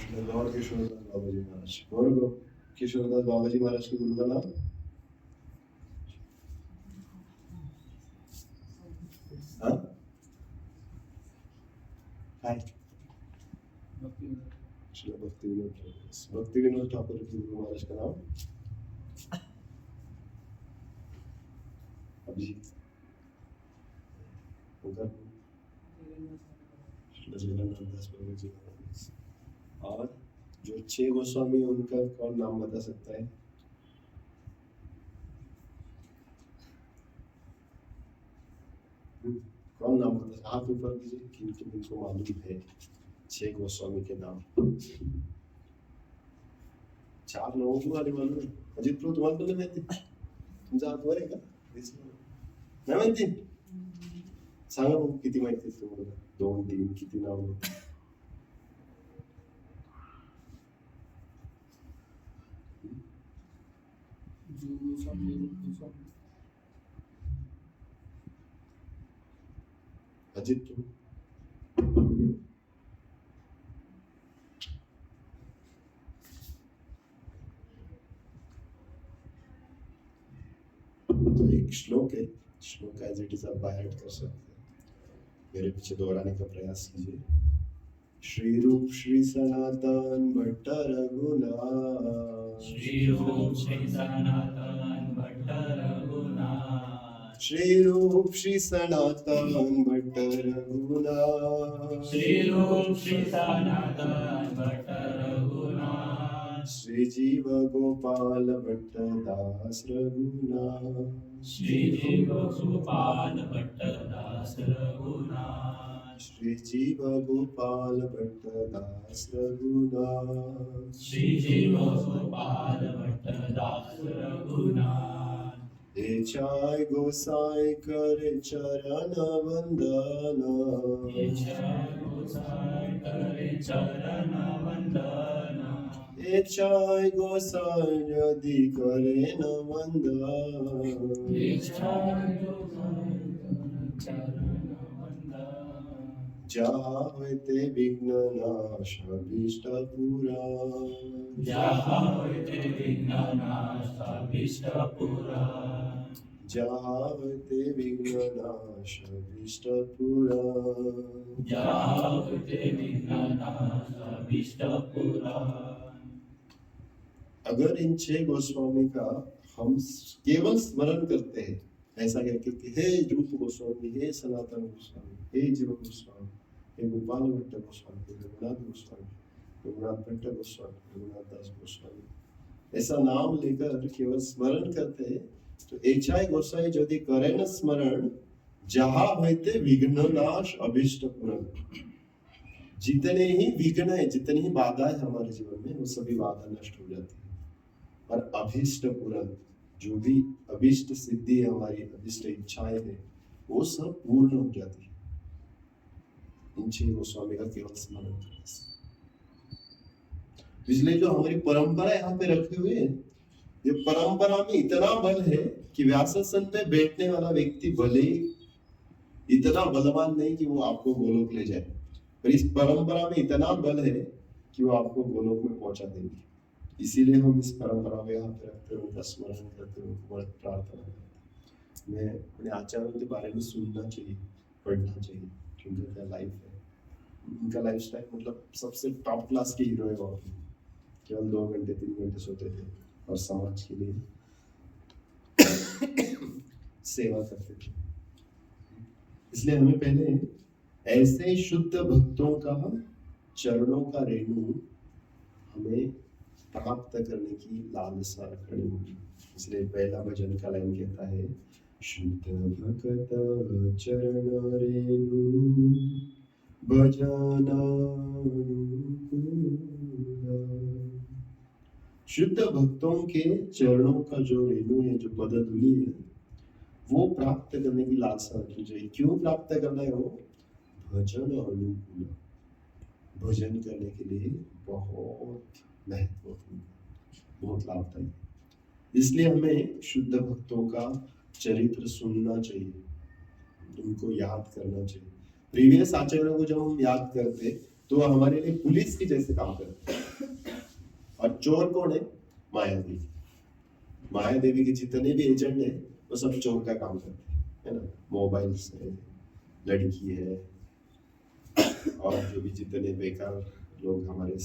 गौर किशोरदास बाबा जी महाराज। गौर किशोरदास बाबा जी महाराज के गुरु का नाम भक्ति विनोद ठाकुर के गुरु महाराज का नाम अभिजीत। और जो 6 गोस्वामी उनका कौन नाम बता सकता है? कौन नाम बता, हाथ ऊपर कीजिए किन किनको मालूम है 6 गोस्वामी के नाम। 4 लोगों को वाले मालूम है। अजित प्रभु तुम्हाला पण माहिती? तुमचा हात वर आहे का? नाही माहिती? सांगा बघू किती माहिती तुम्हाला? 2 3 किती नाव? अजित तो एक श्लोक है, श्लोक एज इट इज आप बाय हार्ट कर सकते हैं। मेरे पीछे दोहराने का प्रयास कीजिए। श्री रूप श्री सनातन भट्ट रघुनाथ, श्री रूप श्री सनातन भट्ट रघुनाथ, श्री रूप श्री सनातन भट्ट रघुनाथ, श्री रूप श्री सनातन भट्ट रघुनाथ, श्री जीव गोपाल भट्ट दास रघुनाथ, श्री जीव गोपाल भट्ट दास रघुनाथ, श्री जीव गोपाल भट्ट दास रघुनाथ, श्री जीव गोपाल भट्ट दास रघुनाथ। हे चाय गोसाई करे चरण वंदना, हे चाय गोसाई करे चरण वंदना, हे चाय गोसाई यदि करे न वंदना, हे चाय गोसाई करे चरण वंदना, जहाँ होते विघ्न नाश अभीष्ट पूरा, जहाँ होते विघ्न नाश अभीष्ट पूरा, जहाँ होते विघ्न नाश अभीष्ट पूरा, जहाँ होते विघ्न नाश अभीष्ट पूरा। अगर इन 6 गोस्वामी का हम केवल स्मरण करते हैं, ऐसा कहकर कि हे रूप गोस्वामी, हे सनातन गोस्वामी, हे जीव गोस्वामी, हे गोपाल भट्ट गोस्वामी, हे रघुनाथ गोस्वामी, रघुनाथ भट्ट गोस्वामी, रघुनाथ दास गोस्वामी, ऐसा नाम लेकर केवल स्मरण करते हैं तो एचाय गोसाई यदि करे न स्मरण, जहाँ होते विघ्न नाश अभीष्ट पूर्ण। जितने ही विघ्न है, जितनी ही बाधा है हमारे जीवन में, वो सभी बाधा नष्ट हो जाती है और अभीष्ट पूर्ण, जो भी अभीष्ट सिद्धि है हमारी, अभीष्ट इच्छाएं है, वो सब पूर्ण हो जाती है इन 6 गोस्वामी का केवल स्मरण करने से। इसलिए जो हमारी परंपरा यहाँ पे रखी हुई है, ये परंपरा में इतना बल है कि व्यासासन पे बैठने वाला व्यक्ति भले ही इतना बलवान नहीं कि वो आपको गोलोक ले जाए, पर इस परंपरा में इतना बल है कि वो आपको गोलोक में पहुंचा देंगे। इसीलिए हम इस परंपरा में यहाँ पे रखते हैं, उनका स्मरण करते हैं, उनको प्रार्थना करते हैं। मैं अपने आचार्यों के बारे में सुनना चाहिए, पढ़ना चाहिए, क्योंकि उनका लाइफ है, उनका लाइफ स्टाइल मतलब सबसे टॉप क्लास के हीरो है। और केवल 2 घंटे 3 घंटे सोते थे और समाज के लिए सेवा करते थे। इसलिए हमें पहले ऐसे शुद्ध भक्तों का चरणों का रेणु हमें प्राप्त करने की लालसा रखनी होगी। इसलिए पहला भजन का लाइन कहता है, शुद्ध भक्त चरण रेणु भजनानुकूला। शुद्ध भक्तों के चरणों का जो रेणु है, जो पदधूलि है, वो प्राप्त करने की लालसा रखनी चाहिए। क्यों प्राप्त करना है? वो भजन अनुकूल, भजन करने के लिए बहुत महत्वपूर्ण, बहुत लाभदायी। इसलिए हमें शुद्ध भक्तों का चरित्र सुनना चाहिए, उनको याद करना चाहिए। प्रीवियस आचार्यों को जब हम याद करते तो हमारे लिए पुलिस की जैसे काम करते हैं। और चोर कौन है? माया देवी। माया देवी के जितने भी एजेंट है वो सब चोर का काम करते हैं, है ना। मोबाइल से, लड़की है, और जो भी जितने बेकार लोग हमारे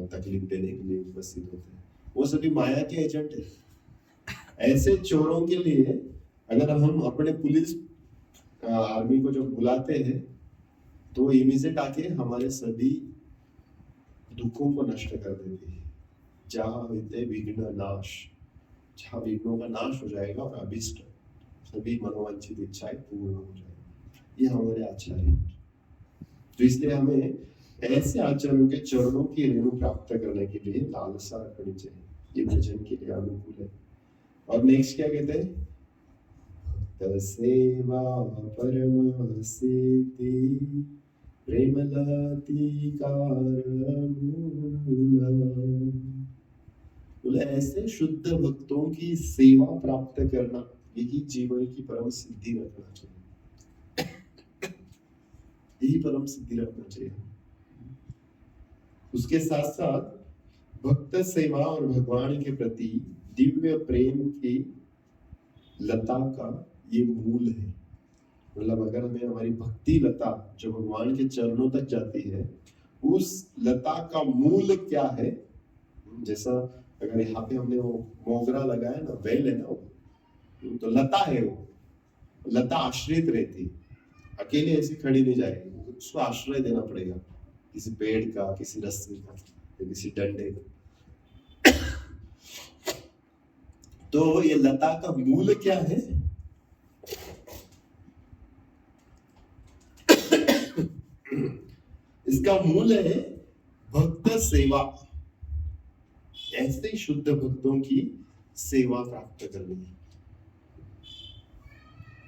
तकलीफ देने के लिए उपस्थित होते हैं, वो सभी माया के एजेंट है। ऐसे चोरों के लिए अगर हम अपने पुलिस आर्मी को जब बुलाते हैं तो इमीडिएट आके हमारे सभी दुखों को नष्ट कर देती है। जहाँ होते विघ्न नाश, जहाँ विघ्नों का नाश हो जाएगा और अभिष्ट सभी मनोवांछित इच्छाएं पूर्ण हो जाएगी। ये हमारे आचार्य। तो इसलिए हमें ऐसे आचार्यों के चरणों की रेणु प्राप्त करने के लिए लालसा रखनी चाहिए। ये भजन के लिए अनुकूल है। और नेक्स्ट क्या कहते हैं? सेवा परम सिद्धि बोले ऐसे शुद्ध भक्तों की सेवा प्राप्त करना यही जीवन की परम सिद्धि रखना चाहिए। यही परम सिद्धि रखना चाहिए। उसके साथ साथ भक्त सेवा और भगवान के प्रति दिव्य प्रेम की लता का ये मूल है। मतलब अगर हमें हमारी भक्ति लता जो भगवान के चरणों तक जाती है, उस लता का मूल क्या है? जैसा अगर यहाँ पे हमने वो मोगरा लगाया ना, वेल है ना, वो तो लता है। वो लता आश्रित रहती, अकेले ऐसी खड़ी नहीं जाएगी, उसको आश्रय देना पड़ेगा, किसी पेड़ का, किसी रस्सी का, किसी डंडे का। तो ये लता का मूल क्या है? इसका मूल है भक्त सेवा। ऐसे शुद्ध भक्तों की सेवा प्राप्त करनी है।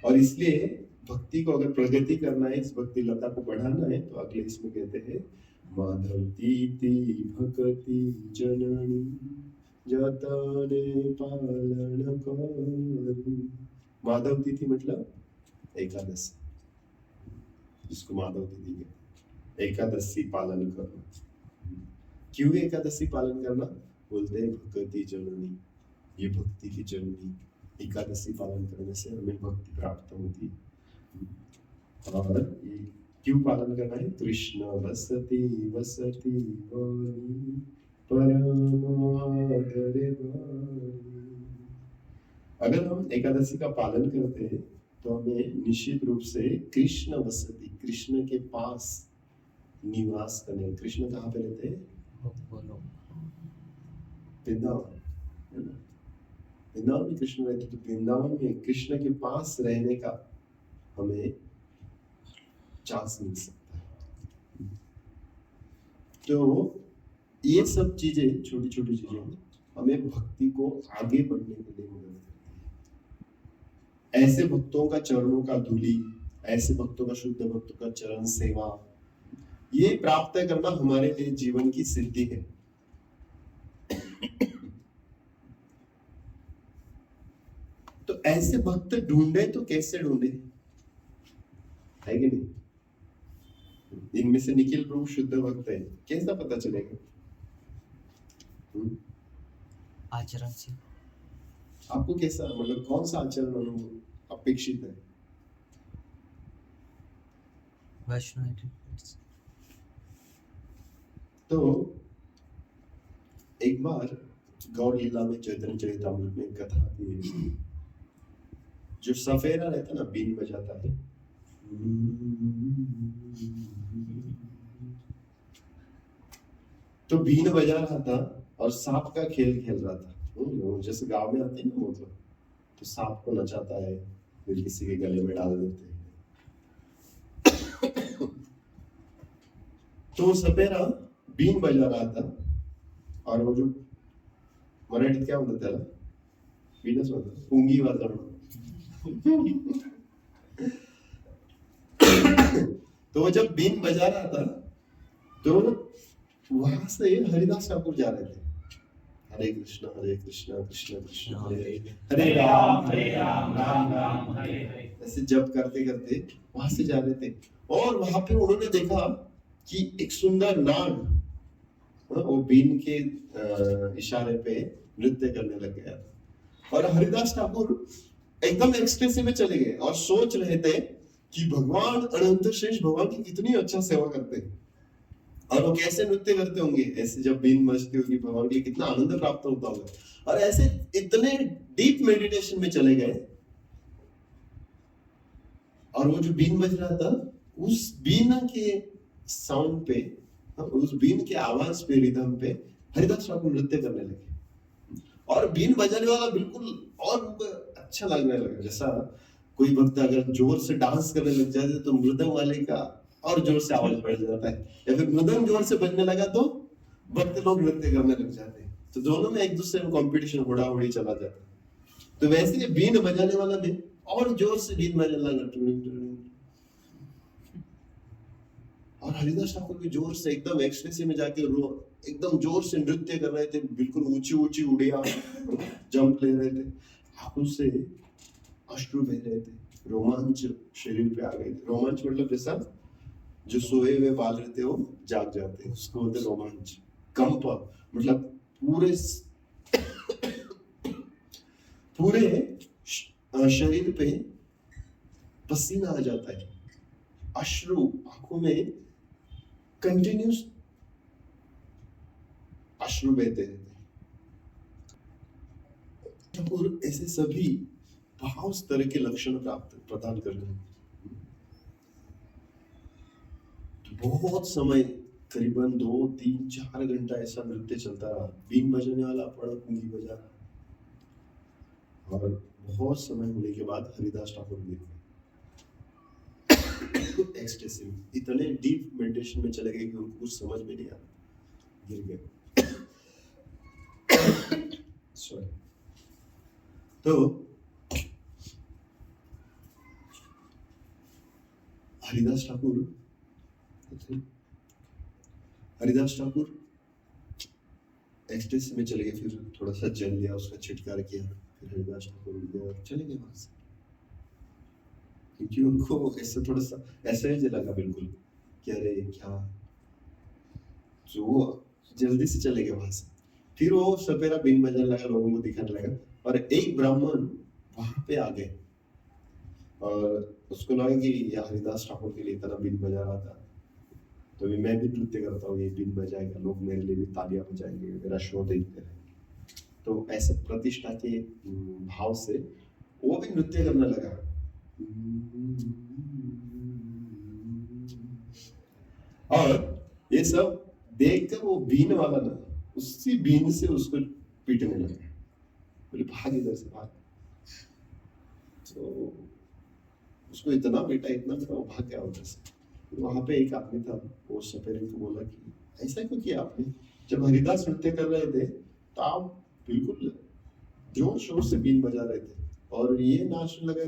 और इसलिए भक्ति को अगर प्रगति करना है, इस भक्ति लता को बढ़ाना है, तो अगले इसमें कहते हैं माधव तीति भक्ति जननी जतने पालन करी। माधव तिथि मतलब एकादशी, जिसको माधव तिथि कहते हैं। एकादशी पालन करना। क्यों एकादशी पालन करना? बोलते हैं भक्ति जननी, ये भक्ति की जननी। एकादशी पालन करने से हमें भक्ति प्राप्त होती है। और ये क्यों पालन करना है? कृष्ण वसति वसति वाणी परमादरे वाणी। अगर हम एकादशी का पालन करते हैं तो हमें निश्चित रूप से कृष्ण वसति, कृष्ण के पास निवास करने। कृष्ण कहाँ पे रहते हैं? वृंदावन, है ना। वृंदावन में कृष्ण रहते, तो वृंदावन में कृष्ण के पास रहने का हमें चांस मिल सकता है। तो ये सब चीजें, छोटी छोटी चीजें हमें भक्ति को आगे बढ़ने के लिए मदद करती है। ऐसे भक्तों का चरणों का धूली, ऐसे भक्तों का, शुद्ध भक्तों का चरण सेवा, ये प्राप्त करना हमारे लिए जीवन की सिद्धि है। तो ऐसे भक्त ढूंढे तो कैसे ढूंढे? है कि नहीं? इनमें से निखिल प्रभु शुद्ध भक्त है, कैसा पता चलेगा? आचरण से। आपको कैसा, मतलब कौन सा आचरण अपेक्षित है? वैष्णव। तो एक बार गौर लीला में, चैतन्य चरितामृत में कथा थी, जो सफेरा रहता ना, बीन बजाता है, तो बीन बजा रहा था और सांप का खेल खेल रहा था। जैसे गांव में आते हैं ना, मतलब तो सांप को नचाता है, फिर किसी के गले में डाल देते हैं। तो सपेरा बीन बजा रहा था, और वो जो मराठीत क्या म्हणतात त्याला, बीनच म्हणतात, पुंगी वाजवणं। तो वो जब बीन बजा रहा था तो वहां से हरिदास ठाकुर जा रहे थे, हरे कृष्ण कृष्ण कृष्ण हरे हरे राम राम राम हरे हरे, ऐसे जप करते करते वहां से जा रहे थे। और वहां पे उन्होंने देखा कि एक सुंदर नाग वो बीन के इशारे पे नृत्य करने लग गया। और हरिदास ठाकुर एकदम एक्सटेसी में चले गए और सोच रहे थे कि भगवान अनंत शेष भगवान की कितनी अच्छा सेवा करते हैं और वो कैसे नृत्य करते होंगे, ऐसे जब बीन बजती होगी भगवान के लिए कितना आनंद प्राप्त होता होगा। और ऐसे इतने डीप मेडिटेशन में चले गए और वो जो बीन बज रहा था उस बीन के साउंड पे, उस बीन के आवाज पे, रिदम पे हरिदास ठाकुर नृत्य करने लगे। और बीन बजाने वाला बिल्कुल और अच्छा लगने लगा। जैसा कोई भक्त अगर जोर से डांस करने लग जाते तो मृदंग वाले का और जोर से आवाज बढ़ जाता है, या फिर मृदंग जोर से बजने लगा तो भक्त लोग नृत्य करने लग जाते हैं। तो दोनों में एक दूसरे में कंपटीशन होड़ा-होड़ी चला जाता है। तो वैसे ही बीन बजाने वाला भी और जोर से बीन बजाने लगा। और हरिदास ठाकुर भी जोर से एकदम एक्सटेसी में जाके एकदम जोर से नृत्य कर रहे थे, बिल्कुल ऊंची ऊंची उड़िया जंप ले रहे थे, आंखों से अश्रु बह रहे थे, रोमांच शरीर पे आ गए थे। रोमांच मतलब जैसा जो सोए हुए बाल रहते हो जाग जाते हैं, उसको बोलते रोमांच। कंप मतलब पूरे शरीर पे पसीना आ जाता है, अश्रु आंखों में कंटिन्यूस अश्रु बहते रहते हैं। और ऐसे सभी भाव स्तर के लक्षण प्रदान कर रहे हैं। तो बहुत समय, करीबन 2, 3, 4 घंटा ऐसा नृत्य चलता रहा। बीन बजाने वाला अपना कुंगी बजा रहा और बहुत समय होने के बाद हरिदास ठाकुर गिर गए एक्सटेसी में, इतने डीप मेडिटेशन में चले गए कि उनको कुछ समझ में नहीं आया, गिर गए। सॉरी। तो हरिदास ठाकुर एक्सटेसी में चले गए। फिर थोड़ा सा जल लिया, उसका छिटकार किया, फिर हरिदास ठाकुर चले गए वहां से, क्योंकि उनको ऐसे थोड़ा सा ऐसा ही लगा बिल्कुल कि अरे क्या, जो वो जल्दी से चले गए वहां से। फिर वो सपेरा बीन बजाने लगा, लोगों को दिखाने लगा और एक ब्राह्मण वहां पे आ गए और उसको लगा कि ये हरिदास ठाकुर के लिए इतना बीन बजा रहा था, तो भी मैं भी नृत्य करता हूँ, ये बीन बजाएगा, लोग मेरे लिए भी तालियां बजाएंगे, मेरा शो देखते रहेंगे। तो ऐसे प्रतिष्ठा के भाव से वो भी नृत्य करने लगा। और ये सब देखकर वो बीन वाला ना उसी बीन से उसको पीटने लगा, बोले भाग इधर से भाग। तो उसको इतना पीटा वो भाग गया उधर से। वहां पे एक आदमी था, वो सपेरे को बोला कि ऐसा क्यों किया आपने, जब हरिदास नृत्य कर रहे थे तो आप बिल्कुल जोर शोर से बीन बजा रहे थे और ये नाचने लगा।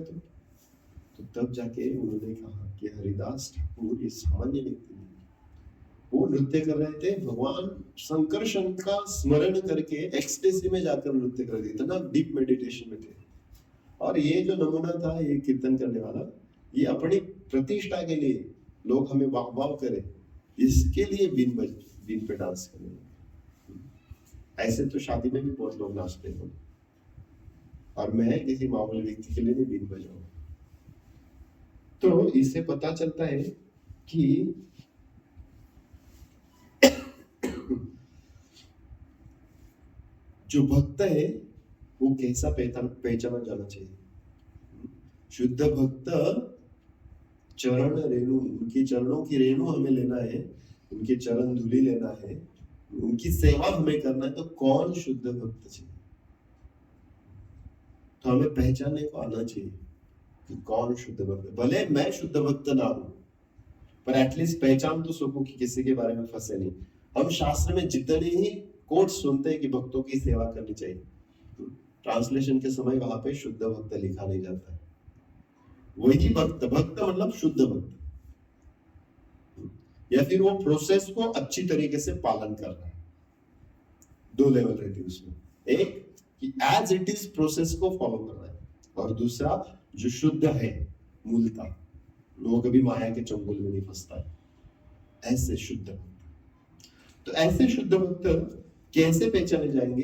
तो तब जाके उन्होंने कहा कि हरिदास ठाकुर ये सामान्य व्यक्ति नहीं, वो नृत्य कर रहे थे भगवान संकर्षण का स्मरण करके एक्सटेसी में जाकर नृत्य कर रहे थे, इतना डीप मेडिटेशन में थे। और ये जो नमूना था, ये कीर्तन करने वाला, ये अपनी प्रतिष्ठा के लिए, लोग हमें वाह करें, इसके लिए बीन पे डांस करने। ऐसे तो शादी में भी बहुत लोग नाचते हैं और मैं किसी मामूली व्यक्ति के लिए नहीं बीन बजाऊं। तो इससे पता चलता है कि जो भक्त है वो कैसा पहचाना जाना चाहिए। शुद्ध भक्त चरण रेणु, उनके चरणों की रेणु हमें लेना है, उनके चरण धूलि लेना है, उनकी सेवा हमें करना है। तो कौन शुद्ध भक्त चाहिए, तो हमें पहचानने को आना चाहिए कि कौन शुद्ध भक्त। भले मैं शुद्ध भक्त ना हूं, पर एटलीस्ट पहचान तो सको कि किसी के बारे में फंसे नहीं। हम शास्त्र में जितने ही कोट सुनते हैं कि भक्तों की सेवा करनी चाहिए, ट्रांसलेशन के समय वहां पे शुद्ध भक्त लिखा नहीं जाता है। वही भक्त मतलब शुद्ध भक्त, या फिर वो प्रोसेस को अच्छी तरीके से पालन कर रहा है। 2 लेवल रहती है उसमें, एक कि एज इट इज प्रोसेस को फॉलो कर रहा है, और दूसरा जो शुद्ध है मूलता, वो कभी माया के चंगुल में नहीं फंसता है। ऐसे शुद्ध भक्त। तो ऐसे शुद्ध भक्त कैसे पहचाने जाएंगे?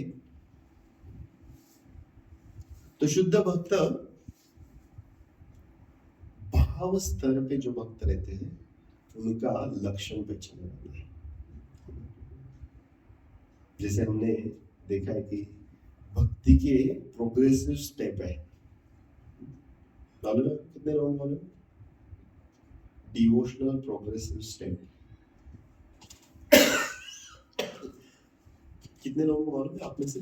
तो शुद्ध भक्त भाव स्तर पे जो भक्त रहते हैं उनका लक्षण पहचाना जाता है। जैसे हमने देखा है कि भक्ति के प्रोग्रेसिव स्टेप है, मालूम है कितने लोग मालूम? डिवोशनल प्रोग्रेसिव स्टेप कितने लोगों को मालूम है आप में से?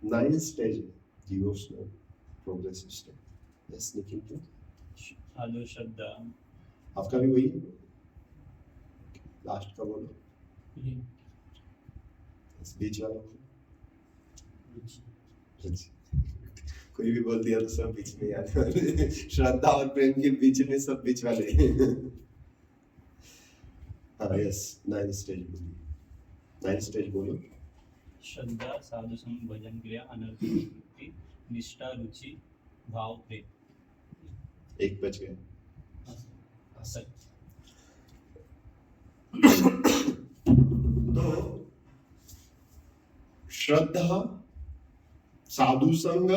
9 स्टेज है devotional progressive step. Yes Nikhil क्या? साधु श्रद्धा, आपका भी वही है? लास्ट का बोलो। इस बीच वाला कोई भी बोल दिया तो सब बीच में आने वाले। श्रद्धा और प्रेम के बीच में सब बीच वाले। हाँ यस 9 स्टेज बोलिए, 9 स्टेज बोलो। श्रद्धा, साधु संग, भजन क्रिया, अनर्थ निवृत्ति, निष्ठा, रुचि, भाव, प्रेम। एक बच गया। आसक्ति। तो श्रद्धा, साधु संग,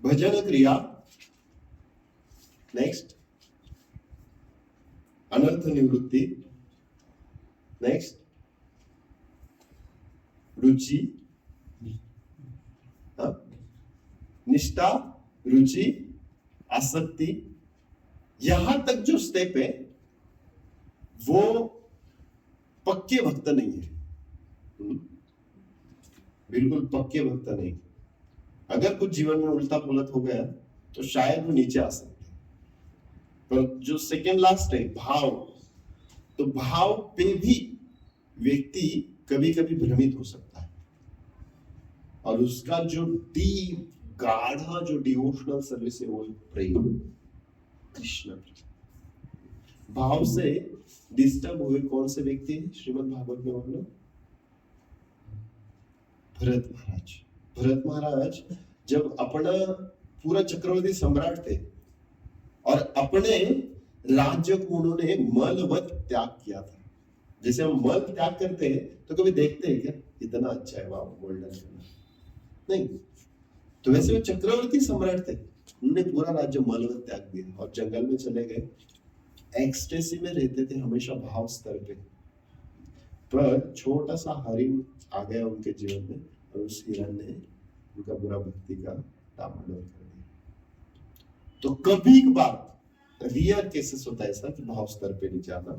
भजन क्रिया, नेक्स्ट अनर्थ निवृत्ति, नेक्स्ट रुचि, हाँ? निष्ठा, रुचि, आसक्ति, यहां तक जो स्टेप है वो पक्के भक्त नहीं है। बिल्कुल पक्के भक्त नहीं। अगर कुछ जीवन में उल्टा पुलट हो गया तो शायद वो नीचे आ सकते हैं, पर जो सेकेंड लास्ट है भाव, तो भाव पे भी व्यक्ति कभी कभी भ्रमित हो सकता है, और उसका जो डीप गाढ़ा जो डिवोशनल सर्विस है वो प्रेम कृष्ण। भाव से डिस्टर्ब हुए कौन से व्यक्ति हैं श्रीमद् भागवत में बोलो? भरत महाराज। भरत महाराज जब अपना पूरा चक्रवर्ती सम्राट थे और अपने राज्य को उन्होंने मलवत त्याग किया था। जैसे हम मल त्याग करते हैं तो कभी देखते हैं क्या इतना अच्छा है वाह गोल्डन, नहीं। तो वैसे वो चक्रवर्ती सम्राट थे, उन्होंने पूरा राज्य मलवत त्याग दिया और जंगल में चले गए। एक्सटेसी में रहते थे हमेशा भाव स्तर पे, पर छोटा सा हरिण आ गया उनके जीवन में और उस हिरण ने उनका बुरा भक्ति का डामाडोल कर दिया। तो कभी कभार रियर केसेस होता है ऐसा कि भाव स्तर पे नहीं जाना,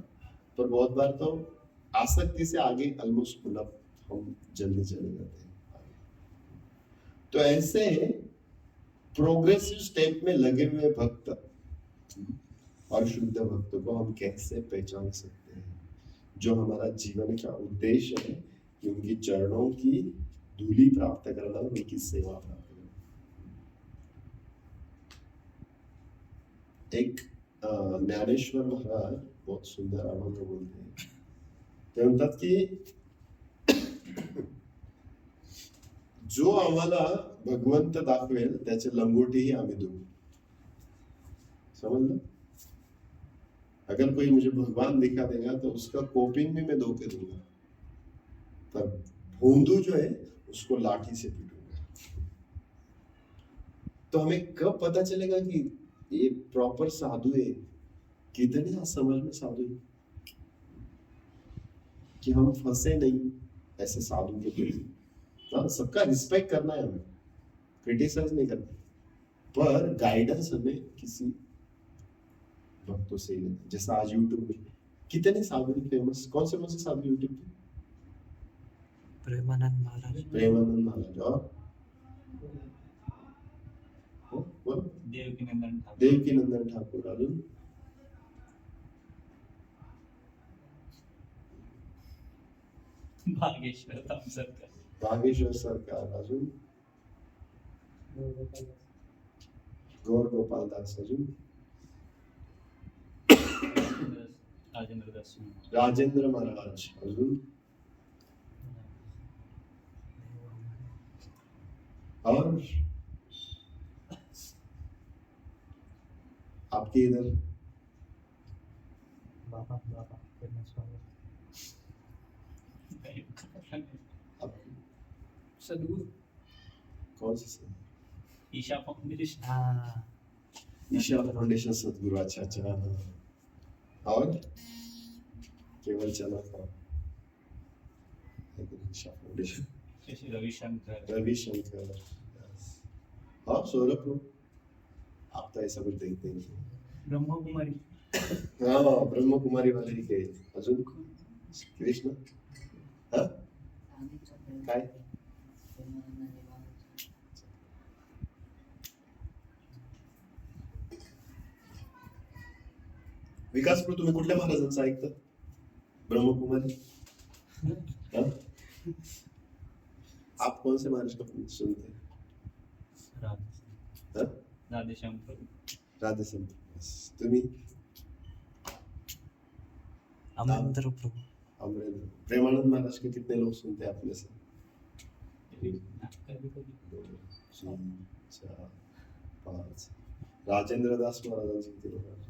पर बहुत बार तो आसक्ति से आगे ऑलमोस्ट मतलब हम जल्दी चले जाते हैं। तो ऐसे प्रोग्रेसिव स्टेप में लगे हुए भक्त और शुद्ध भक्तों को हम कैसे पहचान सकते हैं? जो हमारा जीवन का उद्देश्य है कि उनकी चरणों की धूली प्राप्त करना, उनकी सेवा प्राप्त करना। एक ज्ञानेश्वर महाराज बहुत सुंदर अभंग बोलते हैं, ते म्हणतात की जो आम्हाला भगवंत दाखवेल त्याचे लंगोटीही आम्ही देऊ। समझ लो, अगर कोई मुझे भगवान दिखा देगा तो उसका कोपिंग भी मैं धो के दूंगा, पर भोंदू जो है उसको लाठी से पीटूंगा। तो हमें कब पता चलेगा कि ये प्रॉपर साधु है, कितने समझ में साधु है, कि हम फंसे नहीं ऐसे साधु के प्रति। सबका रिस्पेक्ट करना है, हमें क्रिटिसाइज नहीं करना, पर गाइडेंस हमें किसी भक्तों से ही लेते। जैसा आज यूट्यूब में कितने साधु फेमस, कौन से साधु यूट्यूब पे? प्रेमानंद महाराज। प्रेमानंद महाराज और बोलो देवकीनंदन ठाकुर। अजून भागेश्वर सरकार। अजून गौर गोपाल दास। अजून राजेंद्र महाराज। अजून और आपके इधर आपकी सदगुरु कौन सी संस्था? ईशा फाउंडेशन। हाँ ईशा फाउंडेशन सदगुरु, अच्छा अच्छा हाँ, हाँ। और केवल चना था ईशा फाउंडेशन, श्री रविशंकर। रविशंकर। हाँ सौरभ को आप तो ऐसा कुछ देखते नहीं। ब्रह्मकुमारी हाँ ब्रह्म कुमारी वाले ही गए अजून कृष्ण हाँ काय विकास प्रभू तुम्ही कुठल्या महाराजांचं ऐकता? ब्रह्मकुमारी हाँ? आप कौन से महाराज का सुनते हैं? हाँ? राधेश्याम प्रभु। राधे संत तुम्ही अमरेंद्र प्रभु। अमरेंद्र प्रेमानंद महाराज के कितने लोग सुनते हैं अपने से? कभी कभी 2 3 4 5 राजेंद्र दास महाराजांचे किती लोक आहेत?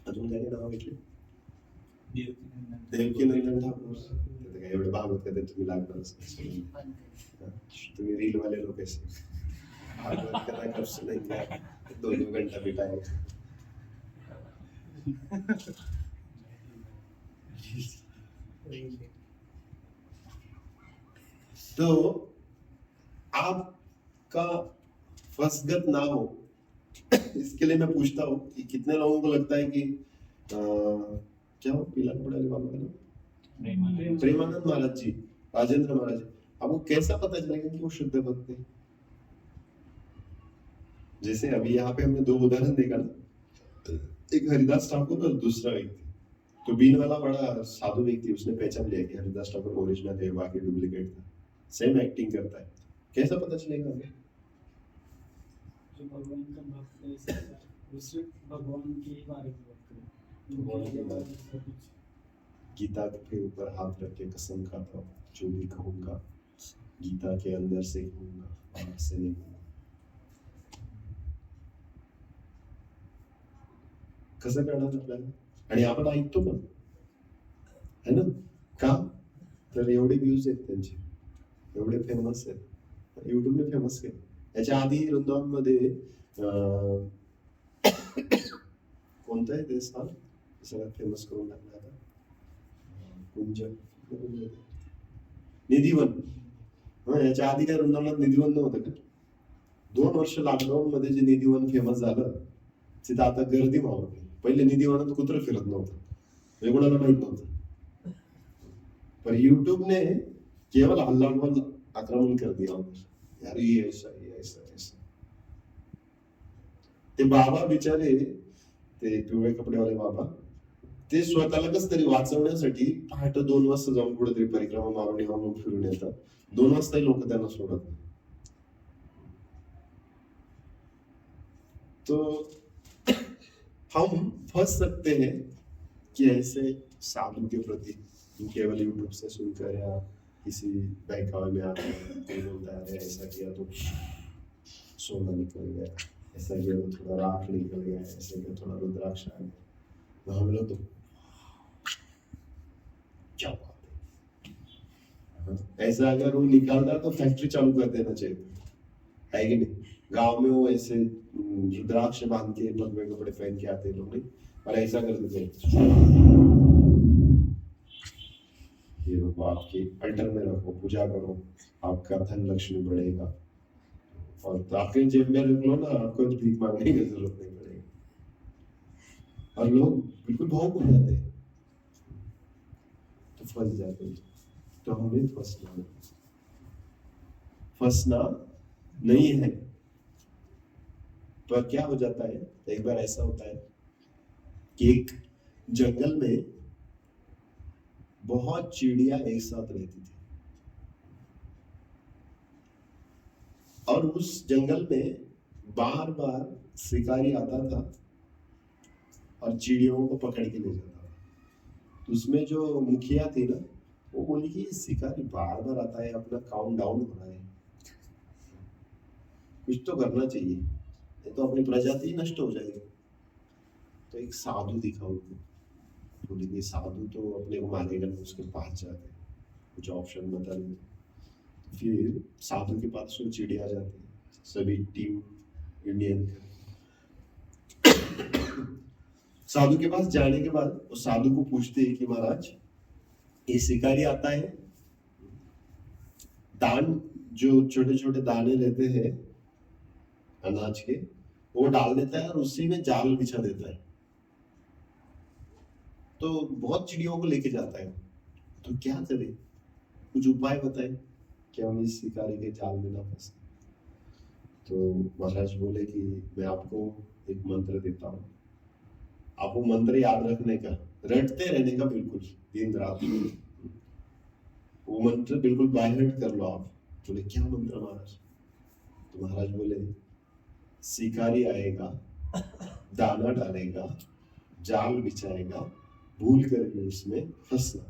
अजून काही नाव घेतली? देवकी नंदन ठाकूर ते काय एवढे भागवत कधी तुम्ही लागणारच नाही. तुम्ही रील वाले लोक ऐसे भागवत कथा कब सुनेंगे आप? 2-2 घंटा बिताएंगे. तो आपका फसगत ना हो इसके लिए मैं पूछता हूँ कि कितने लोगों को लगता है कि क्या हो पीला कपड़ा वाले बाबा का नाम? प्रेमानंद। प्रेमानंद महाराज जी, राजेंद्र महाराज जी, आपको कैसा पता चलेगा कि वो शुद्ध भक्त है? जैसे अभी यहाँ पे हमने 2 उदाहरण देखा ना, एक हरिदास ठाकुर और दूसरा व्यक्ति, तो बीन वाला बड़ा साधु व्यक्ति उसने पहचान लिया कि हरिदास ठाकुर ओरिजिनल है, बाकी डुप्लीकेट था, सेम एक्टिंग करता है, कैसा पता चलेगा हमें? जो भगवान का भक्त है उससे भगवान के बारे में बात करें भगवान के बारे में। गीता के ऊपर हाथ रख के कसम खाता हूँ जो भी कहूंगा गीता के अंदर से कहूंगा बाहर से नहीं कहूंगा. कसं करणार आपल्याला? आणि आपण ऐकतो पण है ना, का तर एवढे व्ह्यूज आहेत त्यांचे, एवढे फेमस आहेत, युट्यूबने फेमस केलं. याच्या आधी वृंदावन मध्ये कोणतं आहे ते स्थान सगळ्यात फेमस करून टाकलं आता? कुंज निधिवन. याच्या आधी काय वृंदावनात निधिवन नव्हतं का? 2 वर्ष लॉकडाऊन मध्ये जे निधिवन फेमस झालं तिथं आता गर्दी मावळली. पहिले निधिवनात कुत्रं फिरत नव्हतं, हे कोणाला माहित नव्हतं, पर यूट्यूब ने केवल हल्ला आक्रमण कर दिया यार, ये ऐसा ये ऐसा ऐसा. ते बाबा बिचारे, ते पिवळे कपडेवाले बाबा, ते स्वतःला कसं तरी वाचवण्यासाठी पहाटे 2 वाजता जाऊन कुठेतरी परिक्रमा मारून येऊन फिरून येतात. 2 वाजताही लोक त्यांना सोडत नाही. तो हम फंस सकते हैं कि ऐसे साधु के प्रति केवल यूट्यूब से सुनकर या किसी बहकावे में आकर कोई बोलता है ऐसा किया तो सोना निकल गया, ऐसा किया तो थोड़ा राख निकल गया, ऐसा किया थोड़ा रुद्राक्ष आ गया, तो हम लोग तो क्या बात है. ऐसा अगर वो निकालता तो फैक्ट्री चालू कर देना चाहिए, है कि नहीं? गांव में वो ऐसे रुद्राक्ष बांध के लंबे कपड़े पहन के आते लोग नहीं, और ऐसा कर देते ये रखो आपके अल्टर में रखो, पूजा करो, आपका धन लक्ष्मी बढ़ेगा, और तो आपके जेब में रख लो ना, आपको भीख मांगने की जरूरत नहीं पड़ेगी. और लोग बिल्कुल भावुक हो जाते हैं, तो फंस जाते हैं. तो हमें फंसना नहीं है. पर क्या हो जाता है, एक बार ऐसा होता है कि एक जंगल में बहुत चिड़िया एक साथ रहती थी, और उस जंगल में बार बार शिकारी आता था और चिड़ियों को पकड़ के ले जाता था. तो उसमें जो मुखिया थी ना, वो बोली कि शिकारी बार बार आता है, अपना काउंट डाउन हो रहा है, कुछ तो करना चाहिए, नहीं तो अपनी प्रजाति नष्ट हो जाएगी. तो एक साधु दिखा उनको, बोले कि साधु तो अपने को मानेगा नहीं, उसके पास जाते हैं, कुछ ऑप्शन बता देते। फिर साधु के पास वो चिड़िया जाती है, सभी टीम इंडियन। साधु के पास जाने के बाद वो साधु को पूछते हैं कि महाराज ये शिकारी आता है, दान जो छोटे छोटे दाने रहते हैं अनाज के वो डाल देता है और उसी में जाल बिछा देता है, तो बहुत चिड़ियों को लेके जाता है, तो क्या करे, कुछ उपाय बताए कि हम इस शिकारी के जाल में ना फंसे। तो महाराज बोले कि मैं आपको एक मंत्र देता हूँ, आप वो मंत्र याद रखने का, रटते रहने का बिल्कुल दिन रात। वो मंत्र बिल्कुल बाय हार्ट कर लो आप। बोले क्या मंत्र महाराज? तो महाराज बोले शिकारी आएगा, दाना डालेगा, जाल बिछाएगा, भूल करके उसमें फंसना।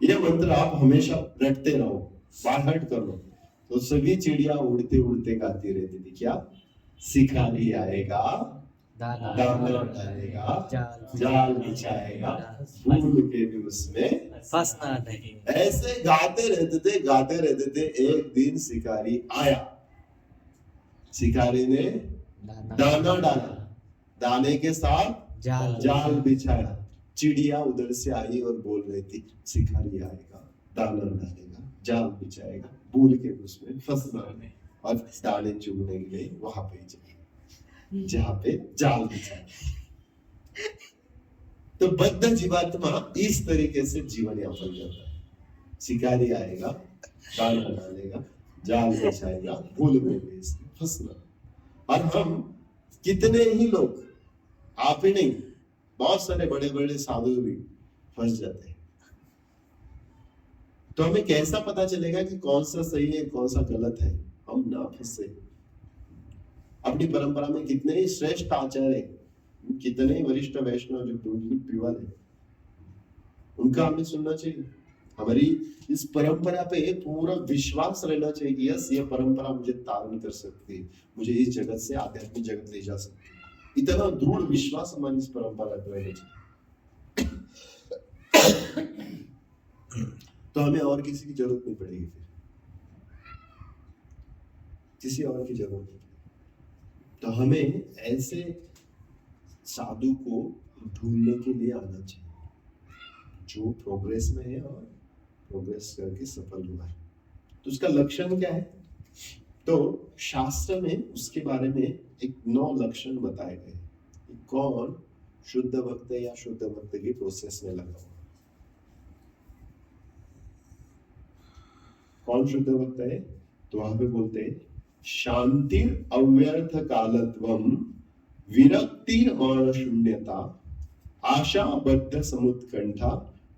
ये मंत्र आप हमेशा रटते रहो, बाय हार्ट कर लो। तो सभी चिड़िया उड़ते उड़ते गाती रहती थी, क्या? शिकारी आएगा, दाना डालेगा, जाल बिछाएगा, भूल के भी उसमें फंसना नहीं। ऐसे गाते रहते थे। एक दिन शिकारी आया, शिकारी ने दाना डाला, दाने के साथ जाल बिछाया। चिड़िया उधर से आई और बोल रही थी शिकारी आएगा, दाना डालेगा, जाल बिछाएगा, भूल के उसमें फंसना नहीं, और दाने चुगने के लिए वहां पे जाए जहां पे जाल बिछाया। तो बद्ध जीवात्मा इस तरीके से जीवन यापन करता है। शिकारी आएगा, दाना डालेगा, जाल बिछाएगा, भूल में भी इसमें फंसना। और हम कितने ही लोग, आप ही नहीं, बहुत सारे बड़े बड़े साधु भी फंस जाते हैं। तो हमें कैसा पता चलेगा कि कौन सा सही है कौन सा गलत है? हम ना फंसे। अपनी परंपरा में कितने ही श्रेष्ठ आचार्य, कितने ही वरिष्ठ वैष्णव जो बिल्कुल प्योर है, उनका हमें सुनना चाहिए। हमारी इस परंपरा पे पूरा विश्वास रहना चाहिए कि यस, ये परंपरा मुझे तारण कर सकती है, मुझे इस जगत से आध्यात्मिक जगत ले जा सकती है। इतना दृढ़ विश्वास हमारी इस परंपरा पे रहना चाहिए। तो हमें और किसी की जरूरत नहीं पड़ेगी, फिर किसी और की जरूरत नहीं। तो हमें ऐसे साधु को ढूंढने के लिए आना चाहिए जो प्रोग्रेस में है और प्रोग्रेस करके सफल हुआ है। तो उसका लक्षण क्या है? तो शास्त्र में उसके बारे में एक 9 लक्षण बताए गए कि कौन शुद्ध भक्त या शुद्ध भक्त की प्रोसेस में लगा हुआ। कौन शुद्ध भक्त है? तो वहां पे बोलते हैं शांति अव्यर्थ कालत्वम, विरक्तिर मान शून्यता, आशा बद्ध समुत्कंठा,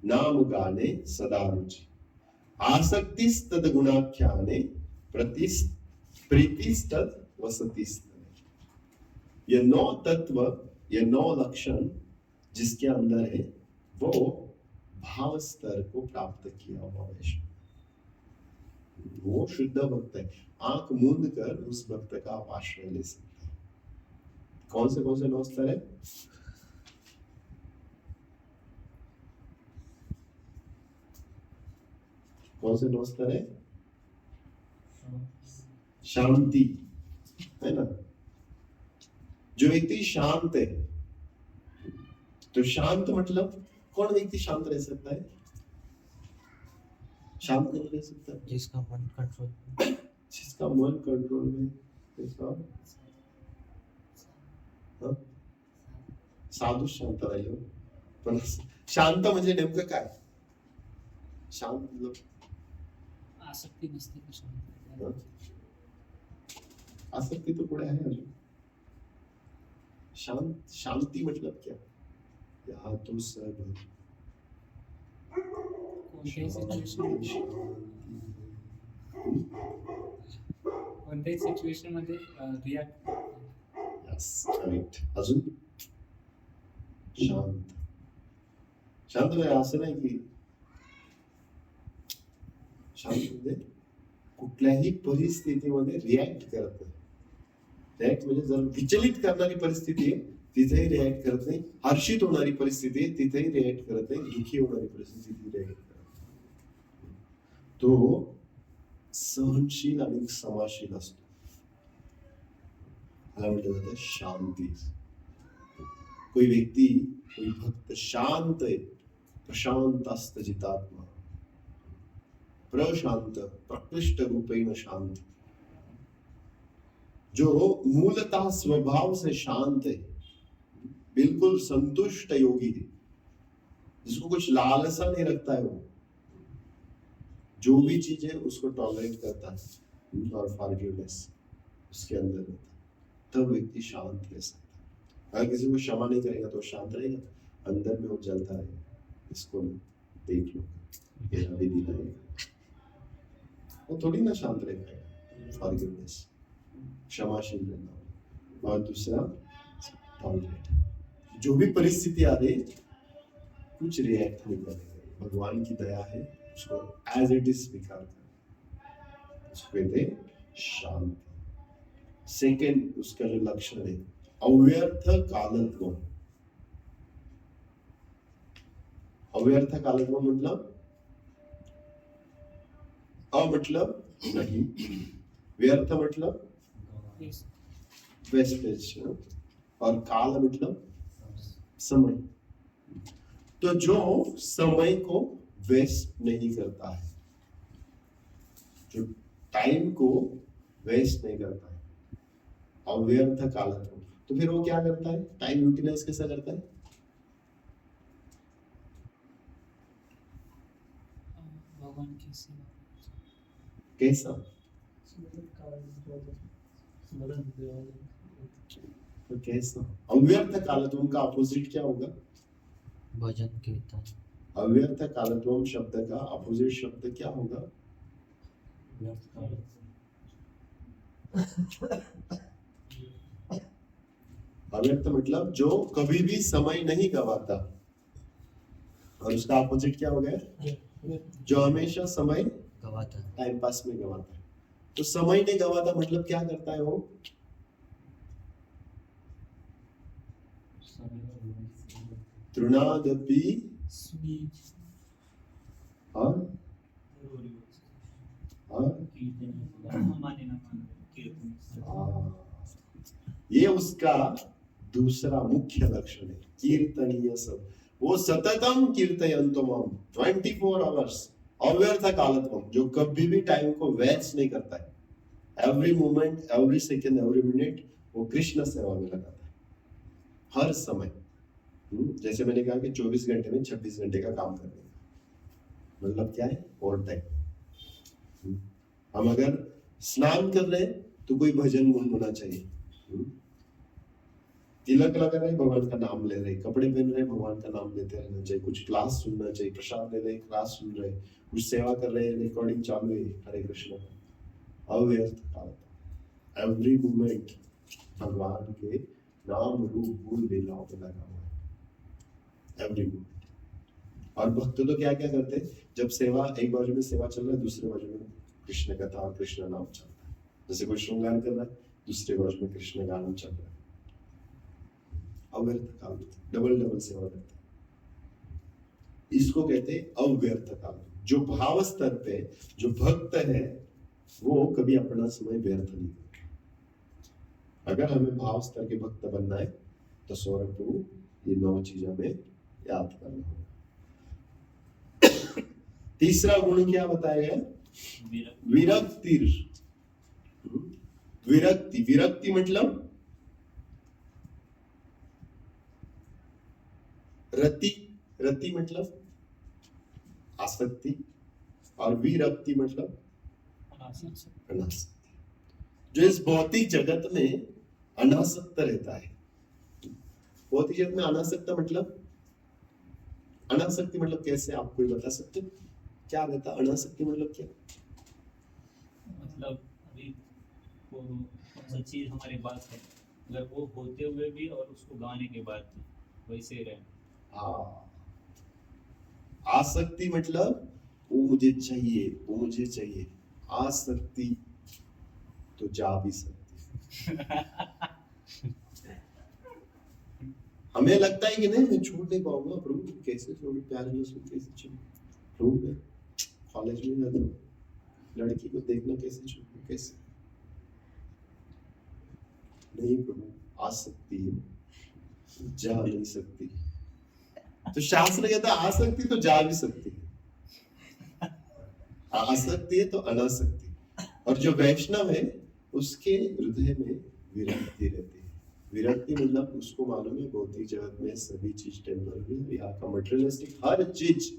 नाम गाने सदा रुचि, आसक्ति तद गुणाख्याने, प्रीतिस्तद वसतिस्तद। ये 9 तत्व, ये 9 लक्षण जिसके अंदर है वो भाव स्तर को प्राप्त किया हुआ वैष्णव, वो शुद्ध भक्त है। आंख मूंद कर उस भक्त का आप आश्रय ले सकते हैं। कौन से 9 स्तर है? कौन से 9 स्तर है? शांति, है ना? जो व्यक्ति शांत है, तो शांत मतलब कौन व्यक्ति शांत रह सकता है? शांत नहीं रह सकता जिसका मन कंट्रोल, जिसका मन कंट्रोल में, जिसका साधू शांत राहिलो। पण शांत म्हणजे नेमकं काय? शांत मतलब आसक्ती नसते कशामध्ये. आसक्ति तो पुढे आहे अजून। शांति मतलब क्या? यहाँ तो सब कोणत्याही सिच्युएशन मध्ये रिॲक्ट. Yes, correct. अजून शांत. शांत म्हणजे असं नाही की शांत म्हणजे कुठल्याही परिस्थितीमध्ये रिॲक्ट करत नाही. रिॲक्ट म्हणजे जर विचलित करणारी परिस्थिती आहे तिथेही रिॲक्ट करत नाही. हर्षित होणारी परिस्थिती आहे तिथेही रिॲक्ट करत नाही. दुःखी होणारी परिस्थिती तिथे रिॲक्ट करत नाही. तो सहनशील आणि क्षमाशील असतो. ह्याला म्हटलं जातं शांती. कोई व्यक्ती कोई भक्त शांत आहे. प्रशांत असत जितात्मा. प्रशांत प्रकृष्ट रूपेण शांत. जो मूलतः स्वभाव से शांत है, बिल्कुल संतुष्ट योगी है, जिसको कुछ लालसा नहीं रखता है, वो जो भी चीज है उसको टॉलरेट करता है और फॉरगिवनेस उसके अंदर होता है, तब व्यक्ति शांत रह सकता है. अगर किसी को क्षमा नहीं करेगा तो शांत रहेगा, अंदर में वो जलता रहेगा. इसको देख लो, मेरा भी दिन आएगा, वो थोड़ी ना शांत रह पाएगा. फॉरगिवनेस, क्षमाशील रहना. और दूसरा टॉलरेट. जो भी परिस्थिति आ रही कुछ रिएक्ट नहीं करेगा, भगवान की दया है, उसको एज इट इज स्वीकार कर, उसको कहते हैं शांति. सेकेंड उसका जो लक्षण है अव्यर्थ कालत्व. अव्यर्थ कालत्व मतलब अ मतलब नहीं, व्यर्थ मतलब वेस्टेज, और काल मतलब समय. तो जो समय को वेस्ट नहीं करता है, जो टाइम को वेस्ट नहीं करता है, अव्यर्थ कालत्व, तो फिर वो क्या करता है? टाइम यूटिलाइज कैसा करता है? भगवान की सेवा, कैसा? तो कैसा? अव्यर्थ कालत्व का अपोजिट क्या होगा? भजन कीर्तन. अव्यर्थ कालत्व शब्द का अपोजिट शब्द क्या होगा? अव्यर्थ मतलब जो कभी भी समय नहीं गवाता, और उसका अपोजिट क्या हो गया? जो हमेशा समय गवाता. टाइम पास में गवाता है. तो समय नहीं गवाता मतलब क्या करता है वो? तृणादपि और माने ना माने कीर्तन. ये उसका दूसरा मुख्य लक्षण है. कीर्तनीय सब, वो सततम कीर्तयन्तो माम 24 आवर्स. अव्यर्थ कालत्वम, जो कभी भी टाइम को वेस्ट नहीं करता है. Every moment, every second, every minute वो कृष्ण सेवा में लगाता है, हर समय. जैसे मैंने कहा कि 24 घंटे में 26 घंटे का काम करने का मतलब क्या है? Over time. हम अगर स्नान कर रहे हैं तो कोई भजन गुनगुना चाहिए. तिलक लगा रहे, भगवान का नाम ले रहे, कपड़े पहन रहे, भगवान का नाम लेते रहना चाहिए, कुछ क्लास सुनना चाहिए, प्रसाद ले रहे, क्लास सुन रहे, कुछ सेवा कर रहे, रिकॉर्डिंग चालू है, हरे कृष्ण. अव्यर्थ काल, एवरी मोमेंट भगवान के नाम रूप गुण लीलाओं में लगा हुआ है, एवरी मोमेंट. और भक्त तो क्या क्या करते हैं, जब सेवा एक बाजू में सेवा चल रहा है, दूसरे बाजू में कृष्ण कथा और कृष्ण नाम चलता है. जैसे कोई श्रृंगार कर रहा है, दूसरे बाजू में कृष्ण गान चल रहा है. अव्यर्थ काल, डबल डबल सेवा करते हैं. इसको कहते हैं अव्यर्थ काल. जो भाव स्तर पे जो भक्त है वो कभी अपना समय व्यर्थ नहीं करता. अगर हमें भाव स्तर के भक्त बनना है तो सौरभ प्रभु ये 9 चीजें हमें याद करना होगा. तीसरा गुण क्या बताया गया? विरक्ति. विरक्ति, विरक्ति मतलब रति. रति मतलब आसक्ति, और विरक्ति मतलब अनासक्ति. जो इस भौतिक जगत में अनासक्त रहता है. भौतिक जगत में अनासक्त मतलब, अनासक्ति मतलब कैसे, आप कोई बता सकते हैं क्या रहता? अनासक्ति मतलब क्या? मतलब अभी वो कौन सा चीज हमारे पास है, अगर वो होते हुए भी और उसको गाने के बाद भी वैसे रहे. हाँ, आसक्ति मतलब वो मुझे चाहिए, वो मुझे चाहिए. आसक्ति तो जा भी सकती है. हमें लगता है कि नहीं मैं छोड़ नहीं पाऊंगा प्रभु, कैसे छोड़ू, प्यार लहसुन कैसे छोड़ू प्रभु, मैं कॉलेज में जाता हूँ, लड़की को देखना कैसे छोड़ू, कैसे, नहीं प्रभु आ सकती है, जा नहीं सकती। तो शास्त्र कहता है आ सकती तो जा भी सकती है, आ सकती है तो अना सकती। और जो वैष्णव है उसके हृदय में विरक्ति रहती है। विरक्ति मतलब उसको मालूम है भौतिक जगत में सभी चीज टेम्पररी, यहाँ का मटेरियलिस्टिक हर चीज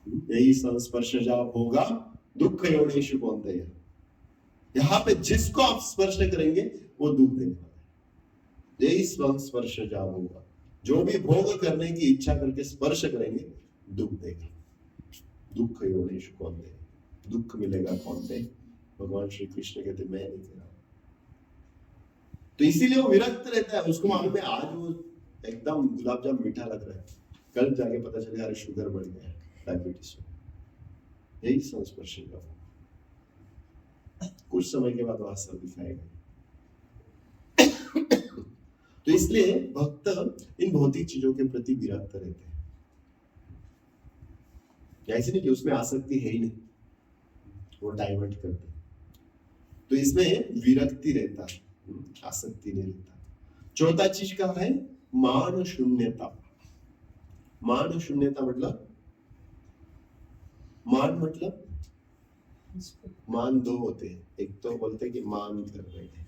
यही संस्पर्श जब होगा दुख योनिषु कौन्तेय, यहाँ पे जिसको आप स्पर्श करेंगे वो दुख देने वाला है। यही संस्पर्श जब होगा, जो भी भोग करने की इच्छा करके स्पर्श करेंगे दुख देगा। दुख योनिषु कौन्तेय, दुख मिलेगा कौन्तेय। भगवान श्री कृष्ण कहते मैं नहीं कह रहा। तो इसीलिए वो विरक्त रहता है, उसको मालूम है आज वो एकदम गुलाब जामुन मीठा लग रहा है, कल जाके पता चले अरे शुगर बढ़ गया, डायबिटीज। यही संस्पर्श का कुछ समय के बाद वास्तव दिखाएगा। तो इसलिए भक्त इन भौतिक चीजों के प्रति विरक्त रहते हैं। ऐसे नहीं कि उसमें आसक्ति है ही नहीं, वो डाइवर्ट करते हैं। तो इसमें विरक्ति रहता है, आसक्ति नहीं रहता। चौथा चीज क्या है? मान शून्यता। मान शून्यता मतलब, मान मतलब मान दो होते हैं, एक तो बोलते हैं कि मान कर रहे हैं,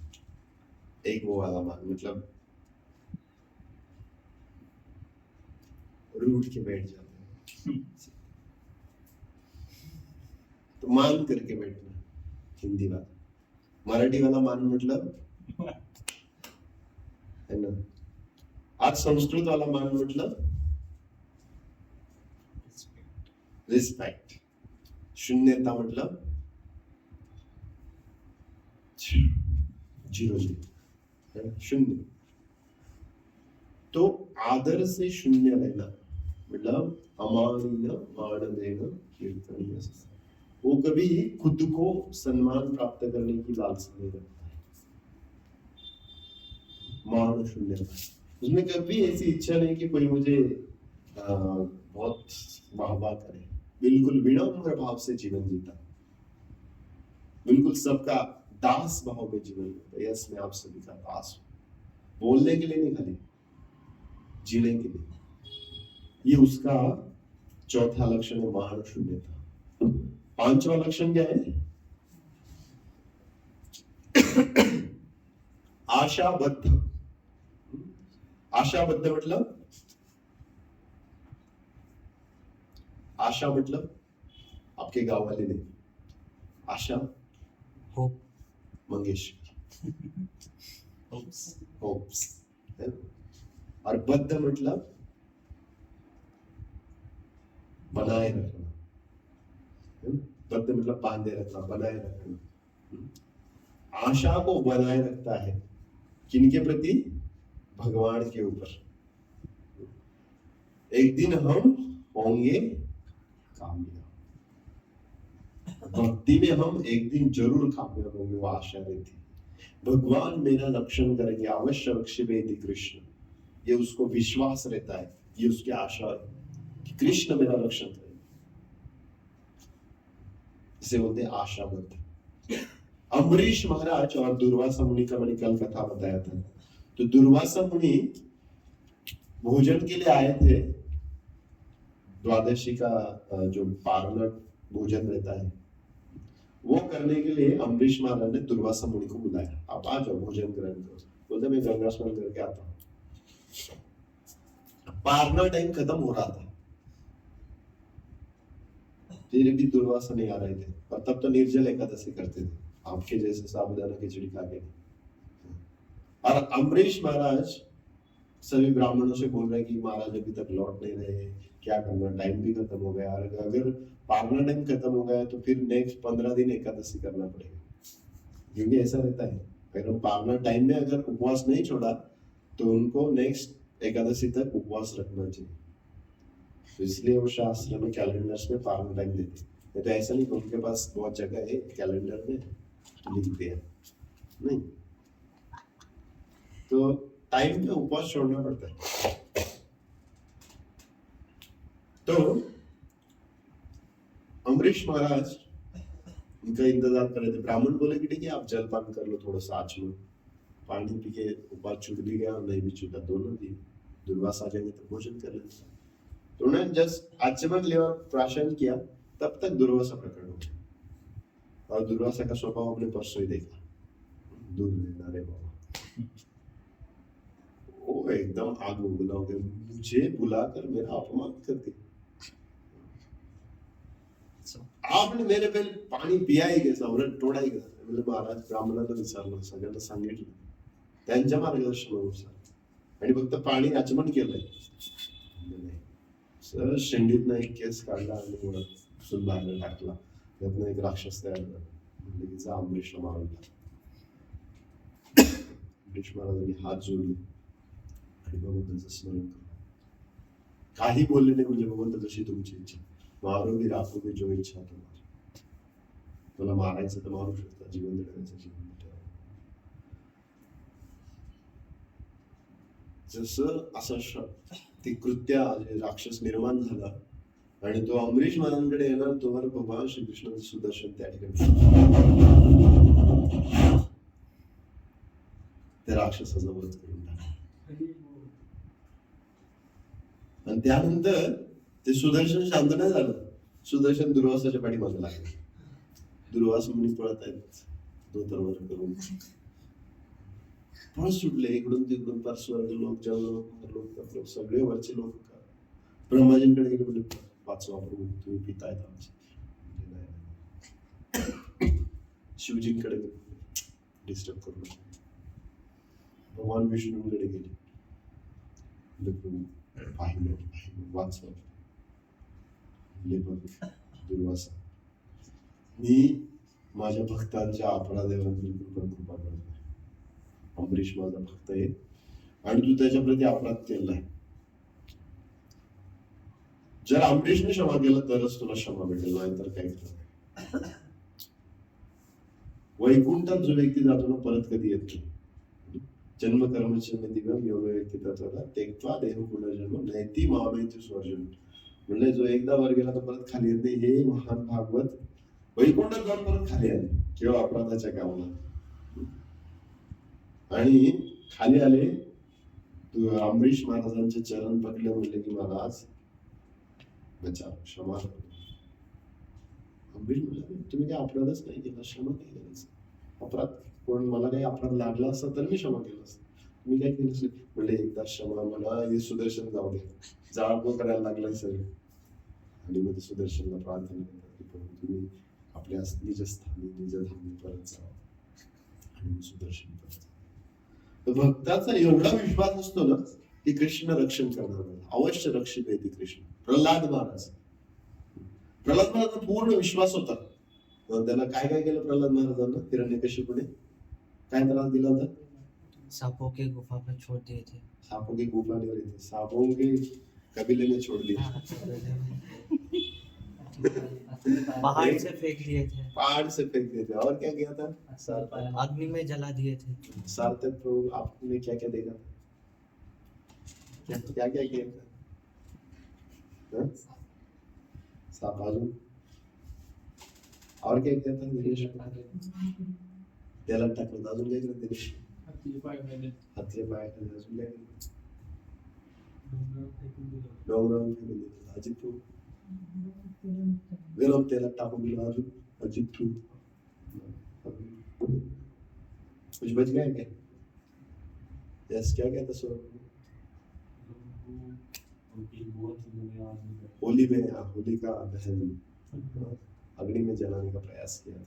एक वो वाला मान मतलब रूठ के बैठ जाते हैं। तो मान करके बैठना हिंदी वाला। मराठी वाला मान मतलब है ना। आज संस्कृत वाला मान मतलब रिस्पेक्ट। शून्यता मतलब जीरो जीरो, शून्य। तो आदर से शून्य लेना मतलब अमानीय मान देना कीर्तनीय। वो कभी खुद को सम्मान प्राप्त करने की लालसा नहीं रखता है। मान शून्यता, उसमें कभी ऐसी इच्छा नहीं कि कोई मुझे बहुत वाहवाह करे। बिल्कुल विनम्र भाव से जीवन जीता, बिल्कुल सबका दास भाव में जीवन जीता। यस, मैं आप सभी का दास हूं, बोलने के लिए नहीं, खाली जीने के लिए। ये उसका चौथा लक्षण है, मान शून्यता। पांचवा लक्षण क्या है? आशाबद्ध। आशाबद्ध मतलब, आशा मतलब आपके गांव वाले नहीं, आशा होप मंगेशकर, होप्स होप्स। और बद्ध मतलब बनाए रखना। बद्ध मतलब बांधे रखना, बनाए रखना। आशा को बनाए रखता है किनके प्रति? भगवान के ऊपर। एक दिन हम होंगे कामयाब, भक्ति में हम एक दिन जरूर कामयाब होंगे, वो आशा रहती है। भगवान मेरा रक्षण करेंगे अवश्य, रक्षिबेति कृष्ण, ये उसको विश्वास रहता है, ये उसकी आशा है कि कृष्ण मेरा रक्षण करेंगे। इसे बोलते हैं आशाबद्ध। अम्बरीश महाराज और दुर्वासा मुनि का मैंने कल कथा बताया था। तो दुर्वासा मुनि भोजन के लिए आए थे, द्वादशी का जो पारण भोजन रहता है वो करने के लिए अम्बरीश महाराज ने दुर्वासा मुनि को बुलाया, आप आ जाओ भोजन ग्रहण करो। बोलते मैं गंगा स्नान करके आता हूँ। पारना टाइम खत्म हो रहा था, फिर भी दुर्वासा नहीं आ रहे थे। और तब तो निर्जल एकादशी करते थे, आपके जैसे साबुदाना खिचड़ी खा के। और अम्बरीश महाराज सभी ब्राह्मणों से बोल रहे कि महाराज अभी तक लौट नहीं रहे, क्या करना, टाइम भी खत्म हो गया। और अगर पारना टाइम खत्म हो गया तो फिर नेक्स्ट 15 दिन एकादशी करना पड़ेगा, क्योंकि ऐसा रहता है अगर पारना टाइम में अगर उपवास नहीं छोड़ा तो उनको नेक्स्ट एकादशी तक उपवास रखना चाहिए। तो इसलिए वो शास्त्र में कैलेंडर्स में पारना टाइम देते हैं। तो ऐसा नहीं उनके पास बहुत जगह है कैलेंडर में लिख दिया नहीं। तो टाइम पे उपवास छोड़ना पड़ता है। तो अम्बरीश महाराज उनका इंतजार कर रहे थे। ब्राह्मण बोले कि ठीक है आप जलपान कर लो, थोड़ा सा आचमन, पानी पी के उपवास छूट भी गया और नहीं भी छूटा, दोनों दिए। दुर्वासा आ जाएंगे तो भोजन कर लेंगे। तो उन्होंने जस्ट आचमन लिया और प्राशन किया, तब तक दुर्वासा प्रकट हो गया। और दुर्वासा का स्वभाव हमने परसों ही देखा, दूध लेना रे बाबा, वो एकदम आग उगला हो गया, मुझे बुलाकर मेरा अपमान कर दिया, आपने मेरे पहिले पाणी पिया कैसा, उलट तोडाय का? म्हणजे महाराज ब्राह्मणाला विचारलं, सगळ्यांना सांगितलं, त्यांच्या मार्गदर्शनानुसार, आणि फक्त पाणी आचमन केलंय नाही सर, शेंडीतनं एक केस काढला आणि उचलून बाहेर टाकला, त्यातनं एक राक्षस तयार झाला, म्हणजे की जा अमरीशला मारून टाक. अमरीश महाराजांनी हात जोडले आणि भगवंताचं स्मरण केलं. काही बोलले नाही, म्हणजे भगवंत जशी तुमची इच्छा, मारोगी राखोगी जो इच्छा तुम्हाला, तुला मारायचं तर मारू शकता, जिवंत ठेवायचं जिवंत ठेवा. जसं असं ते कृत्य राक्षस निर्माण झाला आणि तो अमरीश महाराजांकडे येणार, तोवर भगवान श्रीकृष्णाचं सुदर्शन त्या ठिकाणी त्या राक्षसाचा वध करून टाकला. आणि त्यानंतर ते सुदर्शन शांत नाही झालं, सुदर्शन दुर्वासाच्या पाठीमागे लागले. दुर्वास मुनी पळत आहेत धोतरवर करून, पळत सुटले इकडून तिकडून, पार स्वर्ग लोक, जललोक, सगळे वरचे लोक ब्रह्माजींकडे गेले, म्हणजे पाचवा प्रभू तुम्ही पितायत आमचे, शिवजींकडे गेले, डिस्टर्ब करू नका. भगवान विष्णूकडे गेले, पाहिलं वाचलं, दुर्वासा, मी माझ्या भक्तांच्या अपराधावर बिलकुल पण कृपा करत नाही. अमरीश माझा भक्त आहे आणि तू त्याच्या प्रती अपराध केलाय, जर अमरीशने क्षमा केलं तरच तुला क्षमा भेटेल, नाही तर काही खरं नाही. वैकुंठात जो व्यक्ती जातो ना, परत कधी येत नाही. जन्म कर्मचंद दिव्यम योग व्यक्ती तत्वाला तेक्त्वा देह पुनर्जन्म नैती मामेती स्वर्जन, म्हणजे जो एकदा वर गेला तर परत खाली येत नाही. हे महान भागवत वैकुंठात जाऊन परत खाली आले केवळ अपराधाच्या कामाला, आणि खाली आले अमरीश महाराजांचे चरण पकडले, म्हणले की महाराज बचाव, क्षमा. अमरीश म्हणजे तुम्ही काही अपराधच नाही केला, क्षमा नाही करायचं. अपराध कोण मला काही अपराध लागला असता तर मी क्षमा केलं असतं, मी काय केलं असं म्हणजे एकदा क्षमा मला, हे सुदर्शन जाऊ दे, जाळपोळ करायला लागलाय सगळं. आणि मग सुदर्शनला प्रार्थना करतात की प्रभू तुम्ही आपल्या निजस्थानी निजधामी परत जावा, आणि सुदर्शन परत. तर भक्ताचा एवढा विश्वास असतो ना की कृष्ण रक्षण करणार, अवश्य रक्षित आहे कृष्ण. प्रल्हाद महाराज, प्रल्हाद महाराजांना पूर्ण विश्वास होता. त्याला काय काय केलं प्रल्हाद महाराजांना, हिरण्यकशिपूने काय त्रास दिला होता, सांपों के गुफा में छोड़ दिए थे. सांपों की गुफा में रहते, सांपों के कबीले में छोड़ दिया, पहाड़ से फेंक दिए थे, पहाड़ से फेंक दिए थे, और क्या किया था, अग्नि में जला दिए थे. सार्थक प्रभु आपने क्या क्या देखा, क्या क्या क्या किया था, सापाजू, और क्या किया था दिनेश, त्याला टाकलं, अजून काय केलं दिनेश, हातले पाय खाली, अजून काय केलं, डोंगरावर फेकून दिलं, अजित प्रभू गरम तेलात टाकून दिलं, अजून अजित प्रभू कुछ बच गया क्या, यस क्या क्या था सो होली में, होली का दहन अग्नि में जलाने का प्रयास किया था.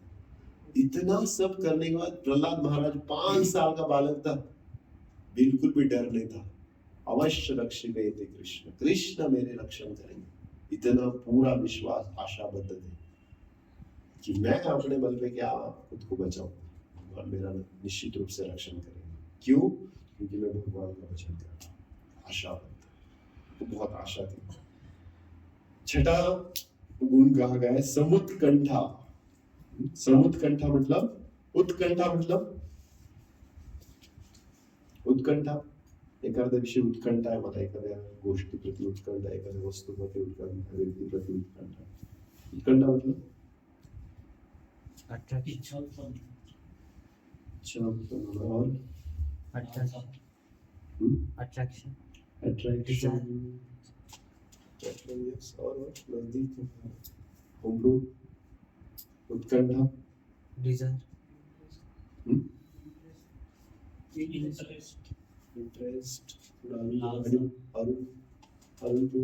इतना सब करने के बाद प्रहलाद महाराज 5 साल का बालक था, बिल्कुल भी डर नहीं था. अवश्य रक्षित है कृष्ण, कृष्ण मेरे रक्षण करेंगे, इतना पूरा विश्वास, आशाबद्ध थे कि मैं अपने बल पे क्या खुद को बचाऊंगा और मेरा निश्चित रूप से रक्षण करेंगे. क्यों, क्योंकि मैं भगवान का वचन कर रहा हूँ, आशाबद्ध, तो बहुत आशा थी. छठा गुण कहा गया है समुत्कंठा. समुत्कंठा मतलब, उत्कंठा मतलब उत्कंठा एखाद्या विषयी उत्कंठा आहे मला, एखाद्या गोष्टीप्रती उत्कंठा, एखाद्या वस्तूप्रती उत्कंठा, व्यक्तीप्रती उत्कंठा. उत्कंठा मतलब अट्रैक्शन. इच्छा उत्पन्न अच्छा उत्पन्न और अट्रैक्शन. अट्रैक्शन. अट्रैक्शन. यस और नजदीक होम ग्रुप. उत्कंठा. डिजायर. Interest interest. अरुण तू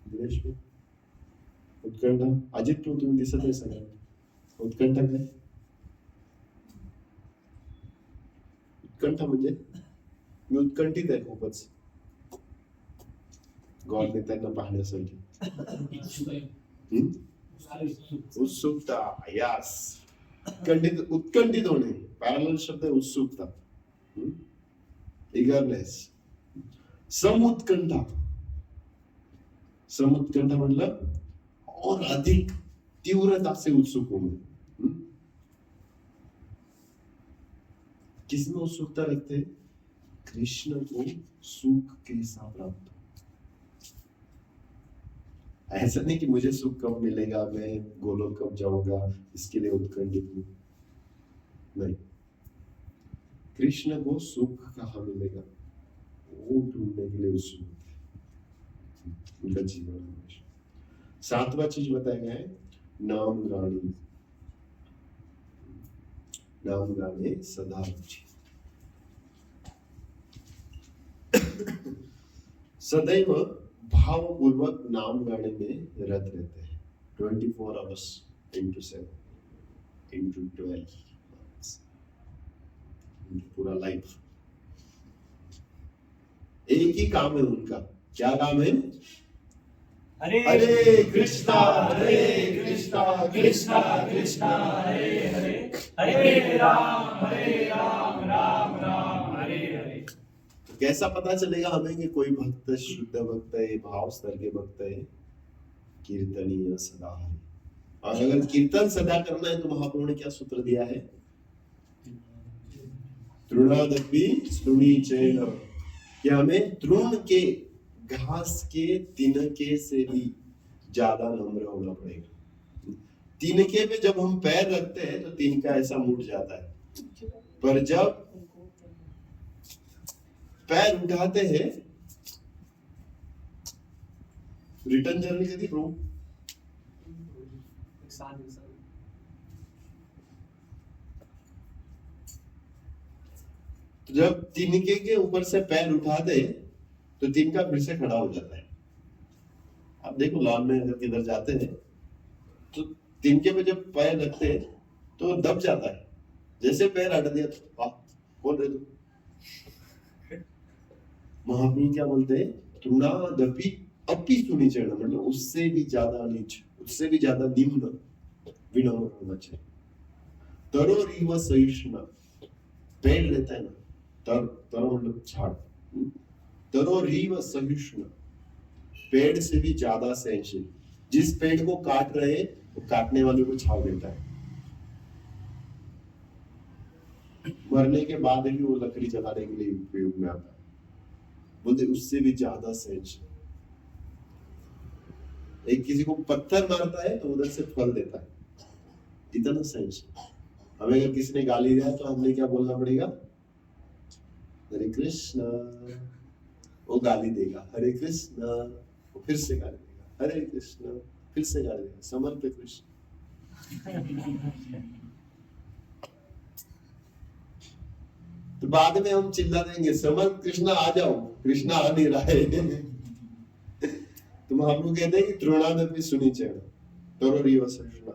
दिनेश तू. उत्कंठा. अजित तू तुम्ही दिसत नाही सगळ्यांना. उत्कंठा काय? उत्कंठा म्हणजे मी उत्कंठित आहे खूपच गॉडने त्यांना पाहण्यासाठी. उत्सुकता. यस. उत्कंठित होणे. पॅरलल शब्द आहे उत्सुकता. इगरनेस. समुत्कंठा. समुत्कंठा मतलब और अधिक तीव्रता से उत्सुक होना. किसमें उत्सुकता रखते हैं? कृष्ण को सुख कैसा प्राप्त. ऐसा नहीं कि मुझे सुख कब मिलेगा, मैं गोलोक कब जाऊंगा, इसके लिए उत्कंठित हूं. नहीं, कृष्ण को सुख कहाँ मिलेगा वो ढूंढने के लिए उत्सुक है उनका जीवन हमेशा. 7वां चीज बताया गया है नाम गाने. नाम गाने सदा रुचि. सदैव भावपूर्वक नाम गाने में रत रहते हैं. 24 आवर्स into 7 into 12 पूरा लाइफ. एक ही काम है उनका. क्या काम है? हरे हरे कृष्णा कृष्णा कृष्णा हरे हरे, हरे राम राम राम हरे हरे. तो कैसा पता चलेगा हमें कि कोई भक्त शुद्ध भक्त है, भाव स्तर के भक्त है? कीर्तनीय सदा है. और अगर कीर्तन सदा करना है तो महाप्रभु ने क्या सूत्र दिया है? तृणादपि स्तुणीचेन. कि हमें तृण के, घास के तिनके से भी ज्यादा नम्र होना पड़ेगा. तिनके पे जब हम पैर रखते हैं तो तिनका ऐसा मुड़ जाता है, पर जब पैर उठाते हैं, रिटर्न जर्नी कधी प्रभु तो जब तिनके के ऊपर से पैर उठाते तो तिनका फिर से खड़ा हो जाता है. आप देखो लॉन में अगर किधर जाते हैं तो तिनके पे जब पैर रखते हैं तो दब जाता है. जैसे पैर हटा दिया तो बोल रहे तू. महाप्रभु क्या बोलते हैं? तृणादपि अपि सुनिचरण, मतलब उससे भी ज्यादा नीच, उससे भी ज्यादा निम्न विनम्र होना चाहिए. तरोरीव सहिष्णु. पेड़ रहता है ना, तरो मतलब झाड़. तरोरीव सहिष्णु, पेड़ से भी ज्यादा सहनशील. जिस पेड़ को काट रहे हैं वो काटने वाले को छाव देता है. मरने के बाद भी वो लकड़ी जलाने के लिए उपयोग में आता है. बोलते उससे भी ज्यादा सहनशील. एक किसी को पत्थर मारता है तो उधर से फल देता है, इतना सहनशील. हमें अगर किसी ने गाली दिया तो हमने क्या बोलना पड़ेगा? हरे कृष्णा. वो गाली देगा. हरे कृष्णा. वो फिर से गाली देगा. हरे कृष्णा. फिर से गाली देगा. समर्थ कृष्ण. तो बाद में हम चिल्ला देंगे समर्थ कृष्णा आ जाओ. कृष्णा आ नहीं रहा है. तो महाप्रभु कहते हैं कि तृणादपि सुनिचरण तरोरीव सहिष्णु.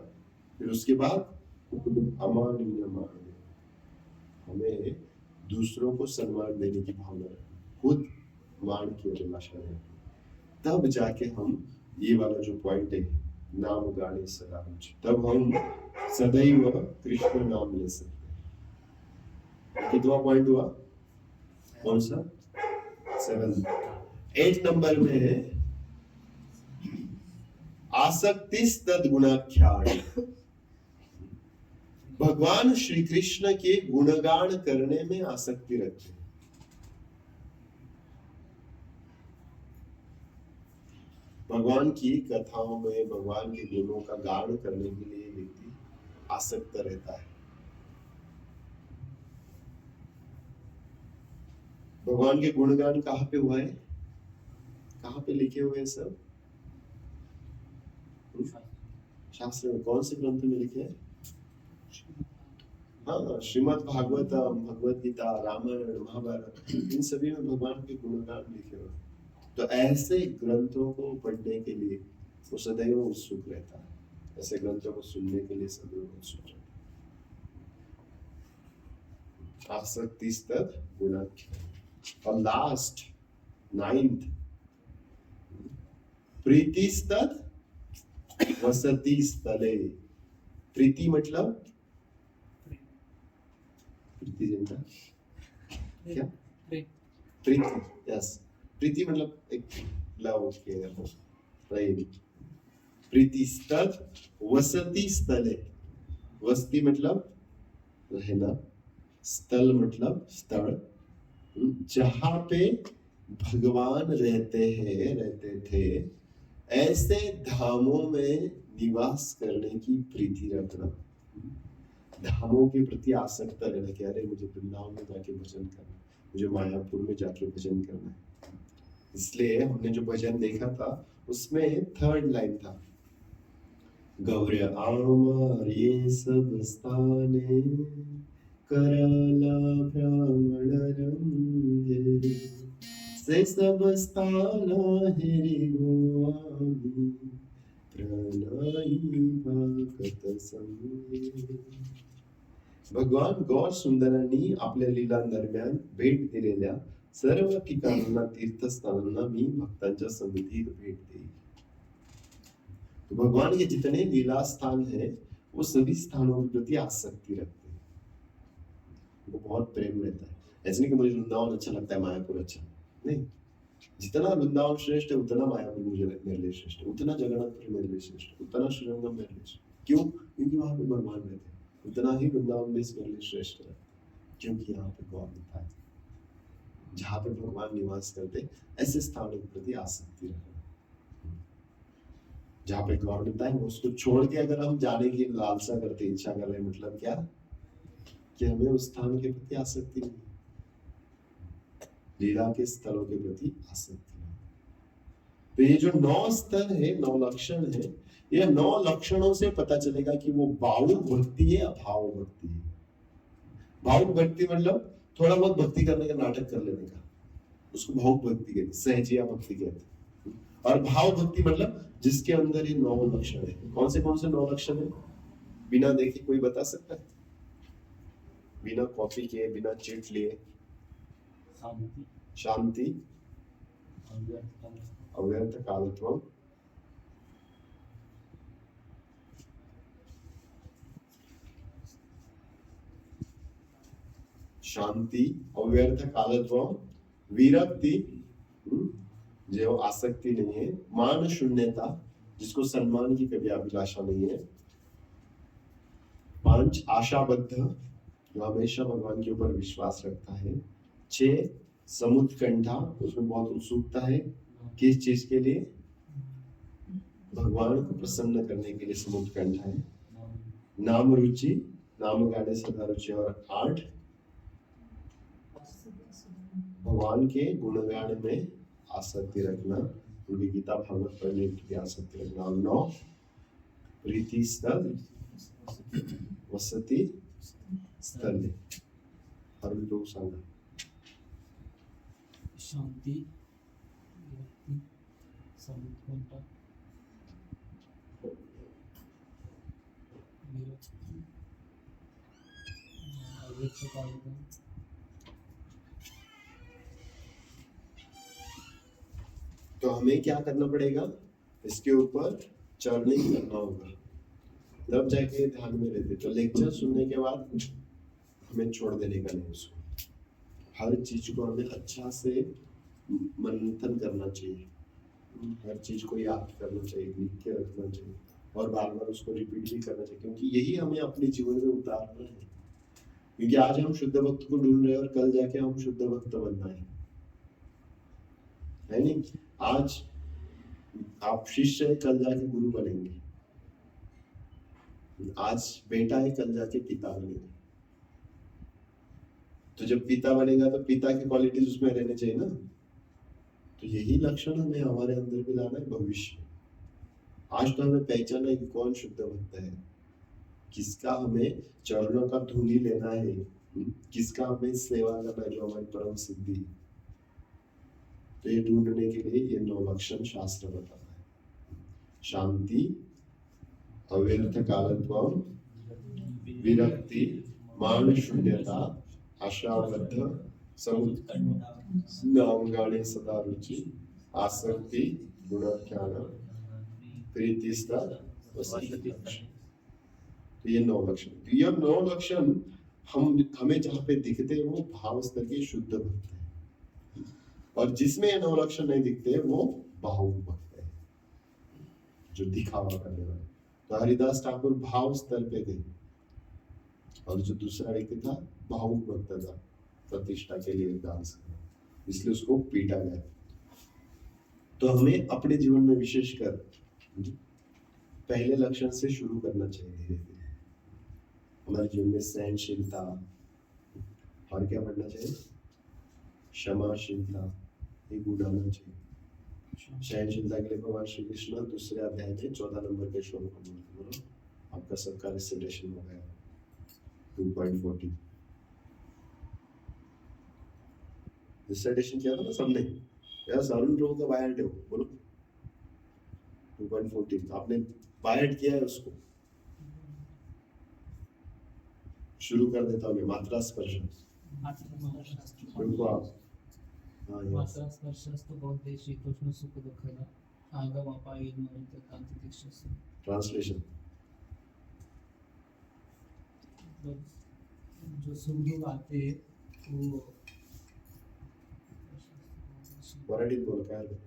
फिर उसके बाद अमाननीय मान. हमें दूसरों को सम्मान देने की भावना रखनी, खुद मान की अभिलाषा रखनी. तब जाके हम ये वाला जो पॉइंट है नाम गाने सदा रुचि, तब हम सदैव कृष्ण नाम ले सकते हैं. कितना पॉइंट हुआ? कौन सा? 7. 8 नंबर में है आसक्तिस तद्गुणाख्यान. भगवान श्री कृष्ण के गुणगान करने में आसक्ति रखते हैं. भगवान की कथाओं में भगवान के गुणों का गान करने के लिए व्यक्ति आसक्त रहता है। भगवान के गुणगान कहाँ पे हुआ है, कहाँ पे लिखे हुए हैं सब? शास्त्र में कौन से ग्रंथ में लिखे हैं? हाँ, श्रीमद् भागवतम, भगवत गीता, रामायण, महाभारत, इन सभी में भगवान के गुणगान लिखे हुए हैं। तो ऐसे ग्रंथों को पढ़ने के लिए वो सदैव उत्सुक रहता है, ऐसे ग्रंथों को सुनने के लिए सदैव उत्सुक रहता है। आसक्ति स्तद गुणाख्य। और लास्ट 9th, प्रीति स्तद वसति स्थले। प्रीति मतलब प्रीति जनता क्या? प्रीति, यस, प्रीति मतलब एक लव केयर, प्रेम। प्रीति स्तद वसति स्थले। वसति मतलब रहना, स्थल मतलब स्थल, जहां पे भगवान रहते थे, ऐसे धामों में निवास करने की प्रीति रखना, धामों के प्रति आसक्त रहना कि अरे मुझे वृंदावन में जाके भजन करना, मुझे मायापुर में जाके भजन करना है। इसलिए हमने जो भजन देखा था उसमें 3rd लाइन था, गौर आमार ये सब स्थाने कराला ब्राह्मण रंगे से सब स्थाना हेरि गोआमी प्रणयी भक्त संगे। भगवान गौर सुंदरांनी आपल्या लीला दरम्यान भेट दिलेल्या सर्व ठिकाणांना, तीर्थस्थानांना मी भक्तांच्या समितीत भेट देईल। तो भगवान के जितने लीला स्थान है वो सभी स्थानों के प्रति आसक्ति रखते हैं, वो बहुत प्रेम रहता है। ऐसे नहीं कि मुझे वृंदावन अच्छा लगता है, मायापुर अच्छा नहीं। जितना वृंदावन श्रेष्ठ है उतना मायापुर मुझे मेरे लिए श्रेष्ठ है, उतना जगन्नाथपुरी मेरे लिए श्रेष्ठ है, उतना श्रीरंगम मेरे लिए श्रेष्ठ। क्यों? क्योंकि वहां पे भगवान रहते हैं। उतना ही वृंदावन में मेरे लिए श्रेष्ठ है क्योंकि यहाँ पे गौर मिलता है। जहाँ पे भगवान निवास करते ऐसे स्थानों के प्रति आसक्ति रखना। जहाँ पे गौर मिलता है उसको छोड़ के अगर हम जाने की लालसा करते, इच्छा कर रहे, मतलब क्या कि हमें उस स्थान के प्रति आसक्ति नहीं, लीला के स्थलों के प्रति आसक्ति नहीं। तो ये जो 9 स्तर है, 9 लक्षण है, ये 9 लक्षणों से पता चलेगा कि वो भावुक भक्ति है या भाव भक्ति है। भावुक भक्ति मतलब थोड़ा बहुत भक्ति करने का नाटक कर लेने का, उसको भावुक भक्ति कहते हैं, सहजिया भक्ति कहते हैं। और भाव भक्ति मतलब जिसके अंदर ये 9 लक्षण है। कौन से 9 लक्षण है? बिना देखे कोई बता सकता है? बिना कॉपी किए, बिना चिट लिए? शांति, अव्यर्थ कालत्व, शांति, अव्यर्थ कालत्व, विरक्ति, जो आसक्ति नहीं है, मान शून्यता, जिसको सम्मान की कभी अभिलाषा नहीं है, 5 आशाबद्ध, जो हमेशा भगवान के ऊपर विश्वास रखता है, 6 समुत्कंठा, उसमें बहुत उत्सुकता है, किस चीज के लिए? भगवान को प्रसन्न करने के लिए समुत्कंठा है, नाम रुचि, नाम गाने सदा रुचि, और 8 भगवान के गुणगान में आसक्ति रखना, उनकी गीता भागवत पढ़ने की आसक्ति रखना, और 9 प्रीति स्तद वसति स्थले। और भी लोग सांगा शांति, विरक्ति, समुत्कंठा, विरक्ति, अव्यक्त कालत्व, तो हमें क्या करना पड़ेगा? इसके ऊपर चर्निंग करना होगा, तब जाके ध्यान में रहते। तो लेक्चर सुनने के बाद हमें छोड़ देने का नहीं, उसको हर चीज को हमें अच्छा से मंथन करना चाहिए, हर चीज को याद करना चाहिए, लिख के रखना चाहिए, और बार बार उसको रिपीट भी करना चाहिए, क्योंकि यही हमें अपने जीवन में उतारना है। क्योंकि आज हम शुद्ध भक्त को ढूंढ रहे हैं और कल जाके हम शुद्ध भक्त बनना है नहीं? आज आप शिष्य है, कल जाके गुरु बनेंगे। आज बेटा है, कल जाके पिता बनेंगे। तो जब पिता बनेगा तो पिता की क्वालिटीज उसमें रहने चाहिए ना। तो यही लक्षण हमें हमारे अंदर भी लाना है भविष्य में। आज तो हमें पहचाना है कि कौन शुद्ध भक्त है, किसका हमें चरणों का धूलि लेना है, किसका हमें सेवा करना है, जो हमारी परम सिद्धि है। तो ये ढूंढने के लिए ये 9 लक्षण शास्त्र बताता है। शांति, अव्यर्थ कालत्व, विरक्ति, मान शून्यता, आशाबद्ध, समुद्गाणे सदा रुचि, आसक्ति, गुणाख्यान, प्रीतिस्था, वसंत लक्षण। तो ये 9 लक्षण। तो ये 9 लक्षण हमें जहाँ पे दिखते हैं वो भाव स्तर के शुद्ध भक्त है, और जिसमें ये 9 लक्षण नहीं दिखते वो भावुक भक्त है, जो दिखावा करने वाले। तो हरिदास ठाकुर भाव स्तर पे थे, और जो दूसरा व्यक्ति था भावुक भक्त था, प्रतिष्ठा के लिए डांस करना, इसलिए उसको पीटा गया। तो हमें अपने जीवन में विशेषकर पहले लक्षण से शुरू करना चाहिए। धीरे धीरे हमारे जीवन में सहनशीलता, और क्या बढ़ना चाहिए, क्षमाशीलता, ये गुण आना चाहिए। सहनशीलता के लिए भगवान श्री कृष्ण दूसरे अध्याय में 14 नंबर के श्लोक को बोलो, आपका सबका रिसिटेशन हो गया 2.14। रिसिटेशन किया था ना सबने, यार सारुण लोगों का बायर्ड है वो, बोलो 2.14 आपने बायर्ड किया है उसको। शुरू कर देता हूँ, मात्रा स्पर्श बिल्कुल आप। हाँ मात्रा स्पर्शस्तु बहुते शीतोष्ण सुख दुःखदा आगम अपाय नोनित कांति दीक्षस्य। ट्रांसलेशन, जो सुख दुख आते हैं वो मराठीत बोल काय आलं?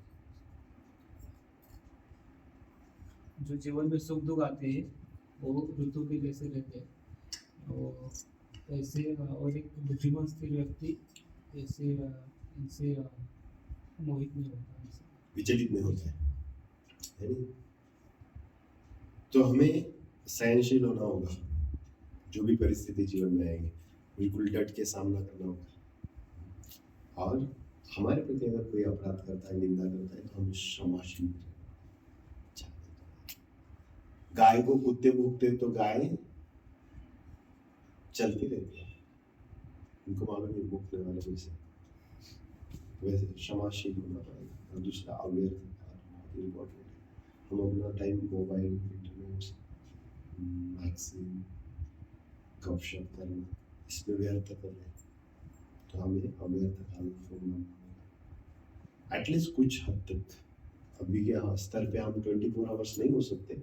जो जीवन में सुख दुख आते हैं वो ऋतु के जैसे रहते हैं, और ऐसे और एक बुद्धिमान स्थिर व्यक्ति ऐसे इनसे मोहित नहीं होता, विचलित नहीं होता है नहीं? तो हमें सहनशील होना होगा, जो भी परिस्थिति जीवन में आएगी बिल्कुल डट के सामना करना होगा। और हमारे प्रति अगर कोई अपराध करता है, निंदा करता है, तो हमें क्षमाशील रहना। गाय को कुत्ते भूखते तो गाय चलती रहती है, उनको मालूम नहीं भूखने वाले वैसे वैसे क्षमाशील होना पड़ेगा। और दूसरा अवेयर बहुत इम्पोर्टेंट है। हम अपना टाइम मोबाइल, इंटरनेट, मैगजीन, गपशप करना, इसमें व्यर्थ कर रहे हैं, तो हमें अव्यर्थ काल फोन होगा एटलीस्ट कुछ हद तक। अभी के स्तर पे हम 24 आवर्स नहीं हो सकते,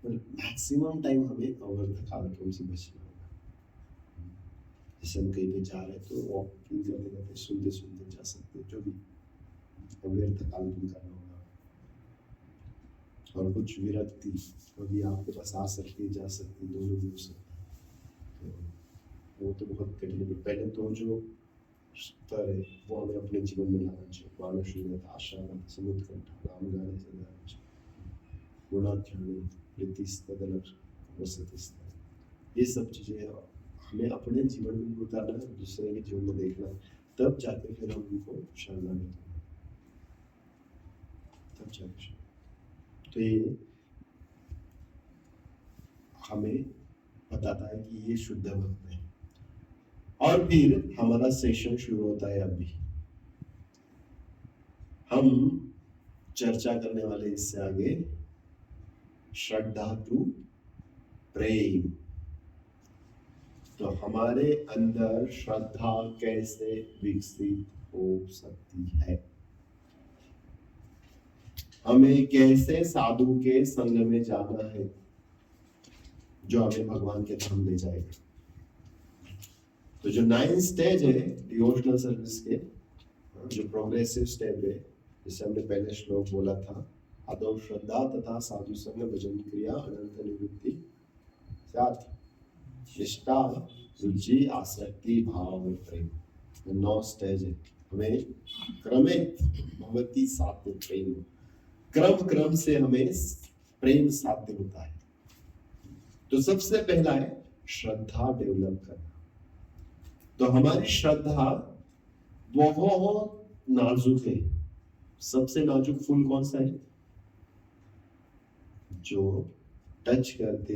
पर मैक्सिमम टाइम हमें अव्यर्थ काल से बचना होगा। जैसे हम कहीं पे जा रहे हैं तो वॉकिंग करते करते सुनते सुनते जा सकते, जो भी अव्यर्थ काल करना होगा। और कुछ विरक्ति कभी आपके पास आ सकती है, जा सकती है, दोनों भी हो सकता है। तो वो तो बहुत कठिन है। पहले तो जो स्तर है वो हमें अपने जीवन में लाना चाहिए। मानवशून्यता, आशा, समुत्कंठ, नाम गाने से गुणाख्यान, प्रीतिस्तदलक्ष, वसतिस्तर, ये सब चीजें हमें अपने जीवन में उतारना है, दूसरे के जीवन में देखना है, तब जाके फिर हम उनको शरणागत होंगे, तब जाके। तो ये हमें बताता है कि ये शुद्ध भक्त है। और फिर हमारा सेशन शुरू होता है। अभी हम चर्चा करने वाले इससे आगे श्रद्धा टू प्रेम। तो हमारे अंदर श्रद्धा कैसे विकसित हो सकती है, हमें कैसे साधु के संग में जाना है जो हमें भगवान के धाम ले जाएगा। तो जो 9 स्टेज है डिवोशनल सर्विस के, जो प्रोग्रेसिव स्टेप है, जिसे हमने पहले श्लोक बोला था, आदौ श्रद्धा तथा साधु संग भजन क्रिया अनंत निवृत्ति साथ निष्ठा रुचि आसक्ति भाव और प्रेम, 9 स्टेज है। हमें क्रमिक भगवती सात्व प्रेम क्रम क्रम से हमें प्रेम साध्य होता है। तो सबसे पहला है श्रद्धा डेवलप करना। तो हमारी श्रद्धा बहुत नाजुक है। सबसे नाजुक फूल कौन सा है? जो टच करते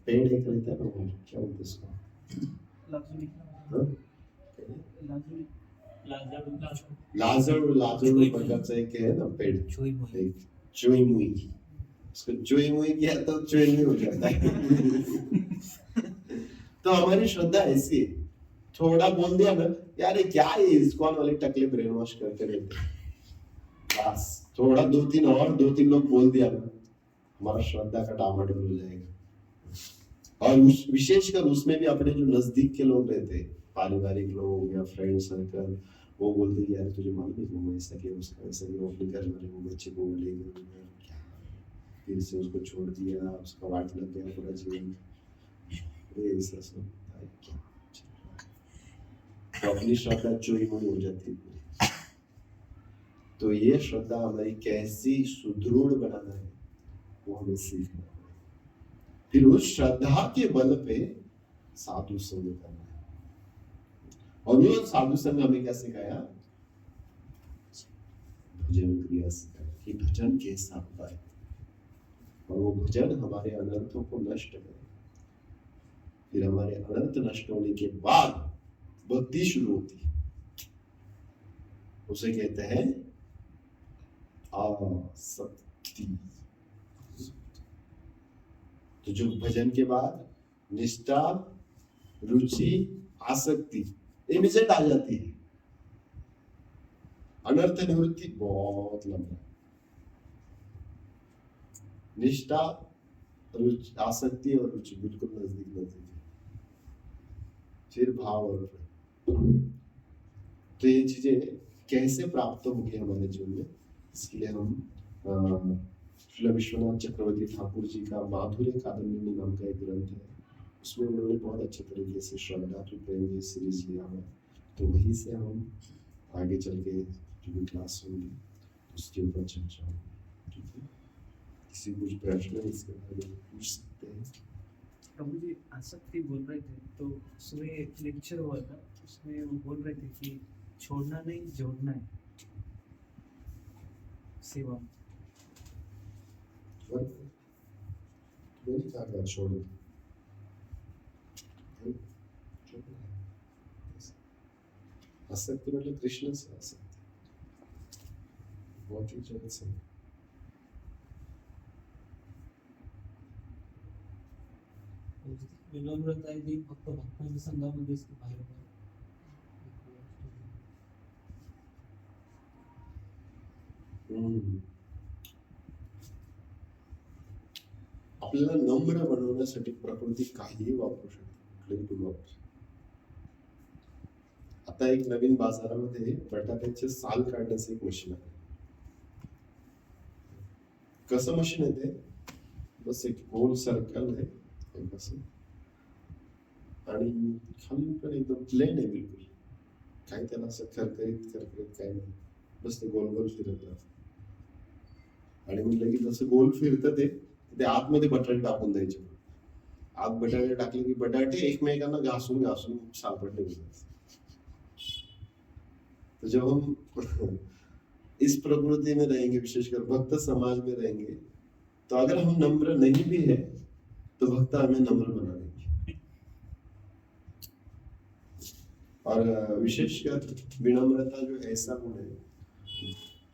पेड़ एक रहता है ना, वो क्या बोलते उसको? लाजुली हाँ? लाजुली लाजर बरगद से एक है ना पेड़, चुई मुई। एक चुई मुई। उसको चुई मुई किया तो चुई मुई हो जाता है। तो हमारी श्रद्धा ऐसी है, थोड़ा बोल दिया ना, यार ये क्या है, इस्कॉन वाले टकले ब्रेन वॉश करते रहते हैं, बस थोड़ा दो तीन लोग बोल दिया ना, हमारा श्रद्धा का डामाडोल हो जाएगा। और विशेषकर उसमें भी अपने जो नजदीक के लोग रहते हैं, पारिवारिक लोग या फ्रेंड सर्कल, वो बोलते हैं यार तुझे मालूम है वो ऐसा किया उसका ऐसा किया, वो अपने घर वाले वो बच्चे को ले गए, फिर से उसको छोड़ दिया, उसका वाट लग गया पूरा जीवन, ये ऐसा सब होता है क्या? तो अपनी श्रद्धा चोरी मोरी हो जाती है। तो ये श्रद्धा हमारी कैसी सुदृढ़ बनाना है वो हमें सीखना है। फिर उस श्रद्धा के बल पे साधु संग करना है। और वो साधु संग हमें क्या सिखाया? भजन क्रिया सिखाया कि भजन कैसा होता है, और वो भजन हमारे अनर्थों को नष्ट करे। फिर हमारे अनर्थ नष्ट होने के बाद भक्ति शुरू होती है, उसे कहते हैं आसक्ति। तो जो भजन के बाद निष्ठा, रुचि, आसक्ति इमिजिएट आ जाती है। अनर्थ निवृत्ति बहुत लंबा, निष्ठा, आसक्ति और रुचि बिल्कुल नजदीक है। फिर भाव और प्रेम। तो ये चीजें कैसे प्राप्त होगी हमारे जीवन में, इसके लिए हम श्री विश्वनाथ चक्रवर्ती ठाकुर जी का माधुर्य कादम्बिनी नाम का एक ग्रंथ है, उसमें उन्होंने बहुत अच्छे तरीके से श्रद्धा टू प्रेम ये सीरीज लिया है। तो वहीं से हम आगे चल के जो भी क्लास होंगी उसके ऊपर चर्चा होगी। ठीक है, किसी कुछ प्रश्न इसके बारे में पूछ सकते हैं? प्रभु जी आसक्ति बोल रहे थे, तो उसमें एक लेक्चर हुआ था, उसमें वो बोल रहे थे कि छोड़ना नहीं जोड़ना है सेवा। मैंने कहा छोड़ो, आसक्ति मतलब कृष्ण से आसक्ति, बहुत ही जगत से। विनम्रता ही फक्त भक्तांच्या संघामध्येच ती बाहेर पडते. आपल्याला नम्र बनवण्यासाठी प्रकृती काहीही वापरू शकते, कुठलेही टूल वापरू शकते. आता एक नवीन बाजारामध्ये बटाट्याचे साल काढण्याचं एक मशीन आहे. कसं मशीन आहे ते? बस एक गोल सर्कल आहे असं, आणि खाली पण एकदम प्लेन आहे बिलकुल, काही त्याला असं खरखरीत काही नाही, बस ते गोल गोल फिरत राहतं. आणि मग लगेच असं गोल फिरतं ते आतमध्ये बटाटे टाकून द्यायचे. आत बटाटे टाकले की बटाटे एकमेकांना घासून घासून सापडले होतात. तो जब हम इस प्रकृति में रहेंगे, विशेषकर भक्त समाज में रहेंगे, तो अगर हम नम्र नहीं भी है तो भक्त हमें नम्र बना देंगे. और विशेषकर विनम्रता जो ऐसा गुण है,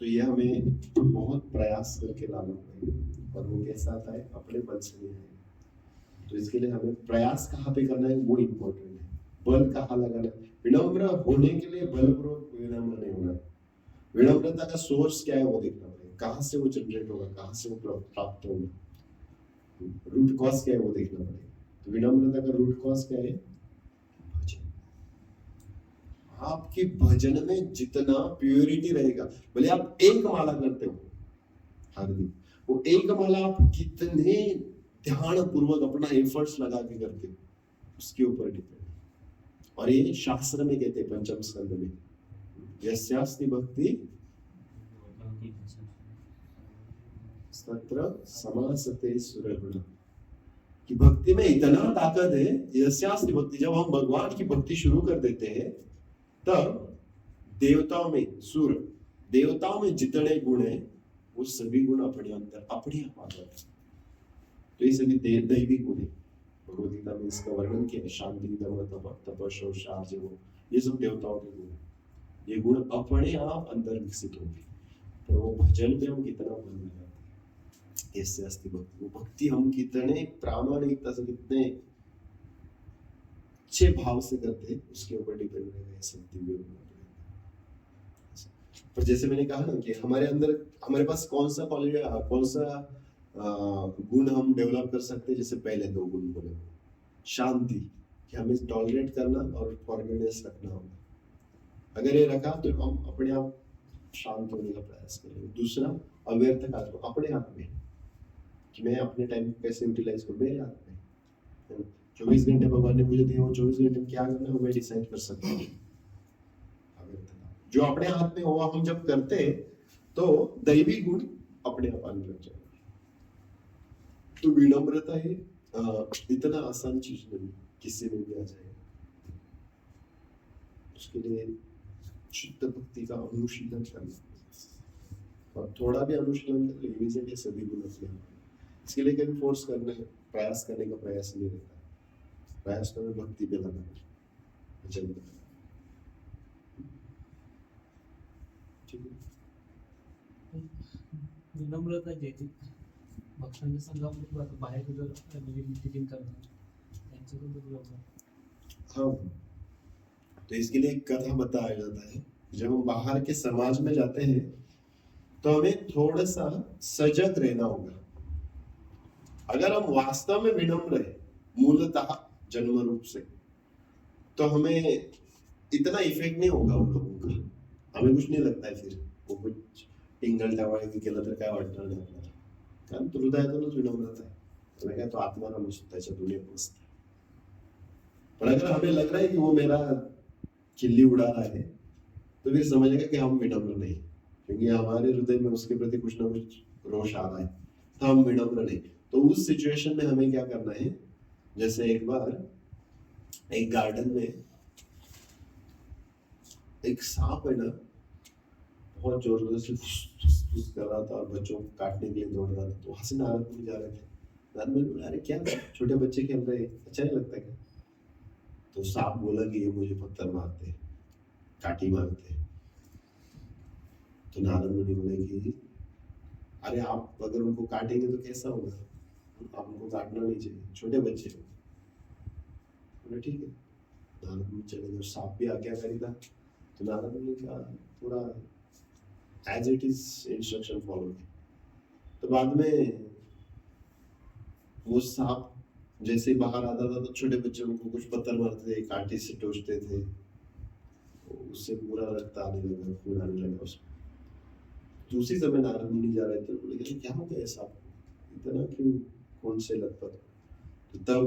तो ये हमें बहुत प्रयास करके लाना पड़ेगा. और वो कैसा आता है? अपने बल से नहीं आएगा. तो इसके लिए हमें प्रयास कहाँ पे करना है वो इम्पोर्टेंट है. बल कहाँ लगाना है? विनम्र होने के लिए बलपूर्वक विनम्र नहीं होना है. विनम्रता का सोर्स क्या है वो देखना पड़ेगा, कहाँ से वो जनरेट होगा, कहाँ से वो प्राप्त होगा, रूट कॉज क्या है वो देखना पड़ेगा. तो विनम्रता का रूट कॉज क्या है? भजन. आपके भजन में जितना प्योरिटी रहेगा, भले आप एक माला करते हो हर दिन, वो एक माला आप कितने ध्यान पूर्वक अपना एफर्ट्स लगा के करते हो उसके ऊपर डिपेंड. और ये शास्त्र में कहते हैं पंचम स्कंद में, यस्यास्ति भक्ति तत्र समासते सुरगुण, कि भक्ति में इतना ताकत है, यस्यास्ति भक्ति, जब हम भगवान की भक्ति शुरू कर देते हैं तब देवताओं में, सुर देवताओं में जितने गुण है वो सभी गुण अपने अंदर अपने आप आ जाते हैं। तो ये सभी दैवी गुण है। भगवद गीता में इसका वर्णन किया है, शांति दम तप तप शौच आर्जव, ये सब देवताओं के गुण है। ये गुण अपने आप अंदर विकसित होंगे, पर वो भजन में हम कितना मन लगाते हैं, ऐसे अस्ति भक्ति, वो भक्ति हम कितने प्रामाणिकता से, कितने अच्छे भाव से करते हैं, उसके ऊपर डिपेंड रहेगा ये सब दिव्य गुण। पर जैसे मैंने कहा ना कि हमारे अंदर, हमारे पास कौन सा गुण हम डेवलप कर सकते हैं, जैसे पहले दो गुण बोले, शांति, कि हमें टॉलरेट करना और फॉरगिवनेस रखना होगा। अगर ये रखा तो हम अपने आप शांत होने का प्रयास करेंगे। दूसरा, अव्यर्थ कार्य अपने हाथ में, कि मैं अपने टाइम को कैसे यूटिलाइज करूं, मेरे हाथ में। 24 घंटे भगवान ने मुझे दिए, वो 24 घंटे में क्या करना है वो मैं डिसाइड कर सकता हूँ। जो अपने हाथ में हो हम जब करते हैं तो दैवी गुण अपने आप आने लग जाएगा। तो विनम्रता है इतना आसान चीज नहीं, किसी में भी आ जाएगा। उसके लिए शुद्ध भक्ति का अनुशीलन करना, और थोड़ा भी अनुशीलन कर ले इमीडिएटली सभी गुण अपने आप। इसके लिए कभी फोर्स करने प्रयास करने का प्रयास नहीं रहता, प्रयास करो भक्ति पे लगाना, भजन पे लगाना। ठीक है, विनम्रता ज्याची भक्तांच्या संघामध्ये आता बाहेर जर नवीन टीचिंग करतात त्यांच्याबद्दल हाँ, तो इसके लिए एक कथा बताया जाता है। जब हम बाहर के समाज में जाते हैं तो हमें थोड़ा सा सजग रहना होगा। अगर हम वास्तव में विनम्र है मूलतः जन्म रूप से, तो हमें इतना इफेक्ट नहीं होगा उन लोगों का, हमें कुछ नहीं लगता है। फिर वो कुछ टिंगल टावाळी केलं तर काय वाटणार नाही आपल्याला, कारण तो हृदयातूनच विनम्रता आहे, त्याला काय तो आत्माराम असतो त्याच्यातून येत नसतं। पर अगर हमें लग रहा है कि वो मेरा खिल्ली उड़ा रहा है, तो फिर समझेगा कि हम विनम्र नहीं, क्योंकि हमारे हृदय में उसके प्रति कुछ ना कुछ रोष आ रहा है, तो हम विनम्र नहीं। तो उस सिचुएशन में हमें क्या करना है, जैसे एक बार एक गार्डन में एक सांप है ना, बहुत जोर जोर से फुस कर रहा था और बच्चों को काटने के लिए दौड़ रहा था। तो वहां से नारद मुनि जा रहे थे, नारद मुनि बोला, अरे क्या छोटे बच्चे खेल रहे हैं, अच्छा नहीं लगता क्या? तो सांप बोला कि ये मुझे पत्थर मारते, काटी मारते। तो नारद मुनि बोले कि अरे आप अगर उनको काटेंगे तो कैसा होगा, आप उनको काटना नहीं चाहिए, छोटे बच्चे हो। बोले ठीक है। नारद मुनि चले गए, सांप भी आज्ञाकारी था, तो नारद मुनि का पूरा as it is instruction follow किया। तो बाद में वो सांप जैसे बाहर आता था तो छोटे बच्चों को कुछ पत्थर मारते थे, कांटे से टोचते थे, उससे पूरा रक्त आने लगा, खून आने लगा उसमें। तो उसी समय नारद मुनि जा रहे थे, बोले क्या हो गया सांप को, इतना क्यों खून से लथपथ? तो तब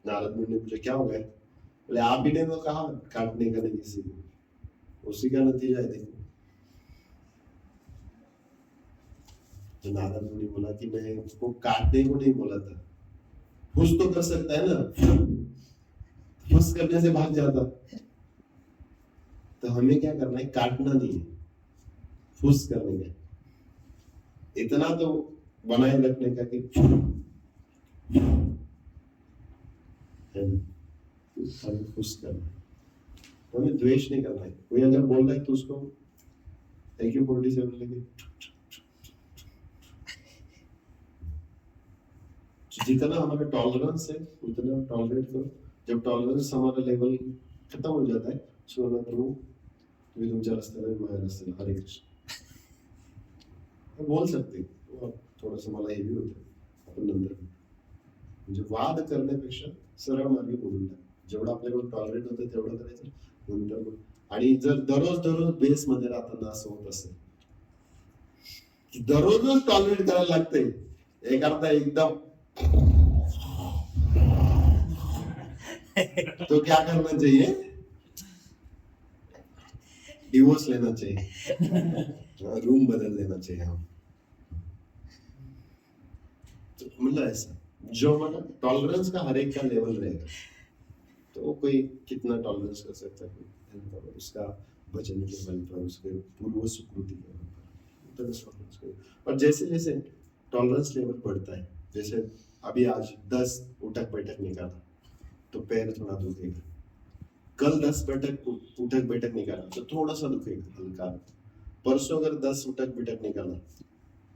नारद मुनि ने पूछा क्या हो गया? बोले आप ही ने तो कहा काटने का नहीं किसी को, उसी का नतीजा है देखो। तो नारद मुनि बोला कि मैं उसको काटने को नहीं बोला था, फुस तो कर सकता है ना, फुस करने से भाग जाता। तो हमें क्या करना है, काटना नहीं है, फुस करने का, इतना तो बनाए रखने का कि हमें फुस करना है, तो हमें द्वेष नहीं करना है। कोई अगर बोल रहा है तो उसको AK-47 लेके जितना हमारा टॉलरेंस है उतना टॉलरेट करो। जब टॉलरेंस हमारा लेवल खत्म हो जाता है, सो प्रभु तुम्ही तुमच्या रस्त्याला माझ्या रस्त्याला, हरे कृष्ण बोल सकते। थोडंसं मला हे बी होतं, आपण नंतर म्हणजे वाद करण्यापेक्षा सरळ मार्गे बोलून टाक, जेवढं आपल्याकडून टॉलरेट होतं तेवढं करायचं नंतर मग। आणि जर दररोज बेस मध्ये राहताना असं होत असेल की दररोजच टॉलरेट करायला लागतंय, एक अर्धा एकदम तो क्या करना चाहिए, डिवोर्स लेना चाहिए, रूम बदल देना चाहिए हम। तो मतलब ऐसा जो मतलब टॉलरेंस का हर एक का लेवल रहेगा, तो कोई कितना टॉलरेंस कर सकता है, कोई उसका भजन के बल पर, उसके पूर्व सुकृति के बल पर उतना टॉलरेंस करेगा। और जैसे जैसे टॉलरेंस लेवल बढ़ता है, जैसे अभी आज 10 उठक बैठक निकाला तो पैर थोड़ा दुखेगा, कल 10 उठक बैठक निकाला तो थोड़ा सा दुखेगा हल्का, परसों अगर 10 उठक बैठक निकाला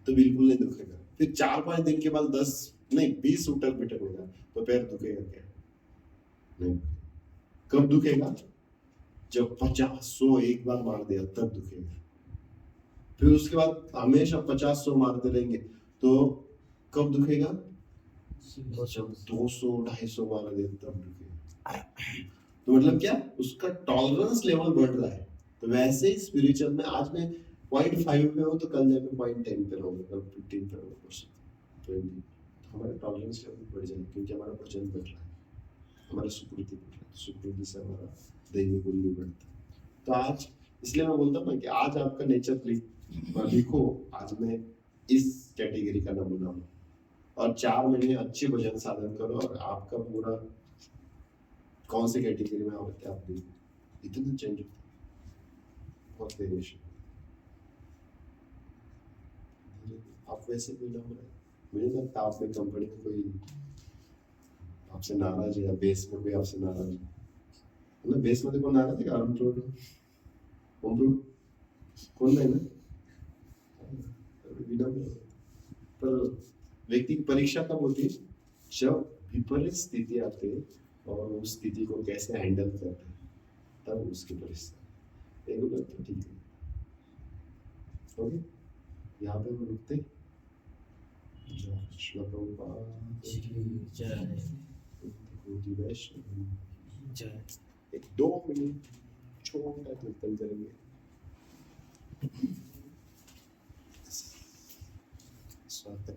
तो बिल्कुल नहीं दुखेगा, फिर 4-5 दिन के बाद 10 नहीं 20 उठक बैठक निकाला तो पैर दुखेगा क्या? नहीं। कब दुखेगा? जब 50-100 एक बार मार दिया तब दुखेगा। फिर उसके बाद हमेशा 50-100 मारते रहेंगे तो कब दुखेगा? जब 200-250 मार दिया तब दुखेगा। तो मतलब क्या, उसका टॉलरेंस लेवल बढ़ रहा है। तो वैसे ही स्पिरिचुअल में आज मैं 0.5 पे हो तो कल जाकर 0.10 पे होगा, कल 15 पे होगा, 20। हमारा टॉलरेंस लेवल बढ़ जाएगा क्योंकि हमारा वजन बढ़ रहा है, हमारा सुकृति बढ़ रहा है, सुकृति से हमारा दैनिक मूल्य बढ़ता है। तो आज इसलिए मैं बोलता हूँ ना कि आज आपका नेचर लिखो, आज मैं इस कैटेगरी का नमूना हूँ, और 4 महीने अच्छे भजन साधन करो और आपका पूरा कौन से कैटेगरी में आओगे आप देखो, इतना चेंज होता है, बहुत वेरिएशन। आप वैसे कोई ना हो रहा है, मुझे लगता है आप में कंपनी में कोई आपसे नाराज है, या बेस में कोई आपसे नाराज है ना? बेस में देखो नाराज है कि आराम छोड़ कौन है ना, पर व्यक्ति की परीक्षा कब होती है? जब विपरीत स्थिति आती है और उस स्थिति को कैसे हैंडल करते हैं, तब उसकी परीक्षा। रेगुलर तो ठीक है, ओके, यहाँ पे हम रुकते हैं। श्री प्रभुपाद जय वैष्णव। जय। 1-2 मिनट छोटा कीर्तन करेंगे। स्वागत है।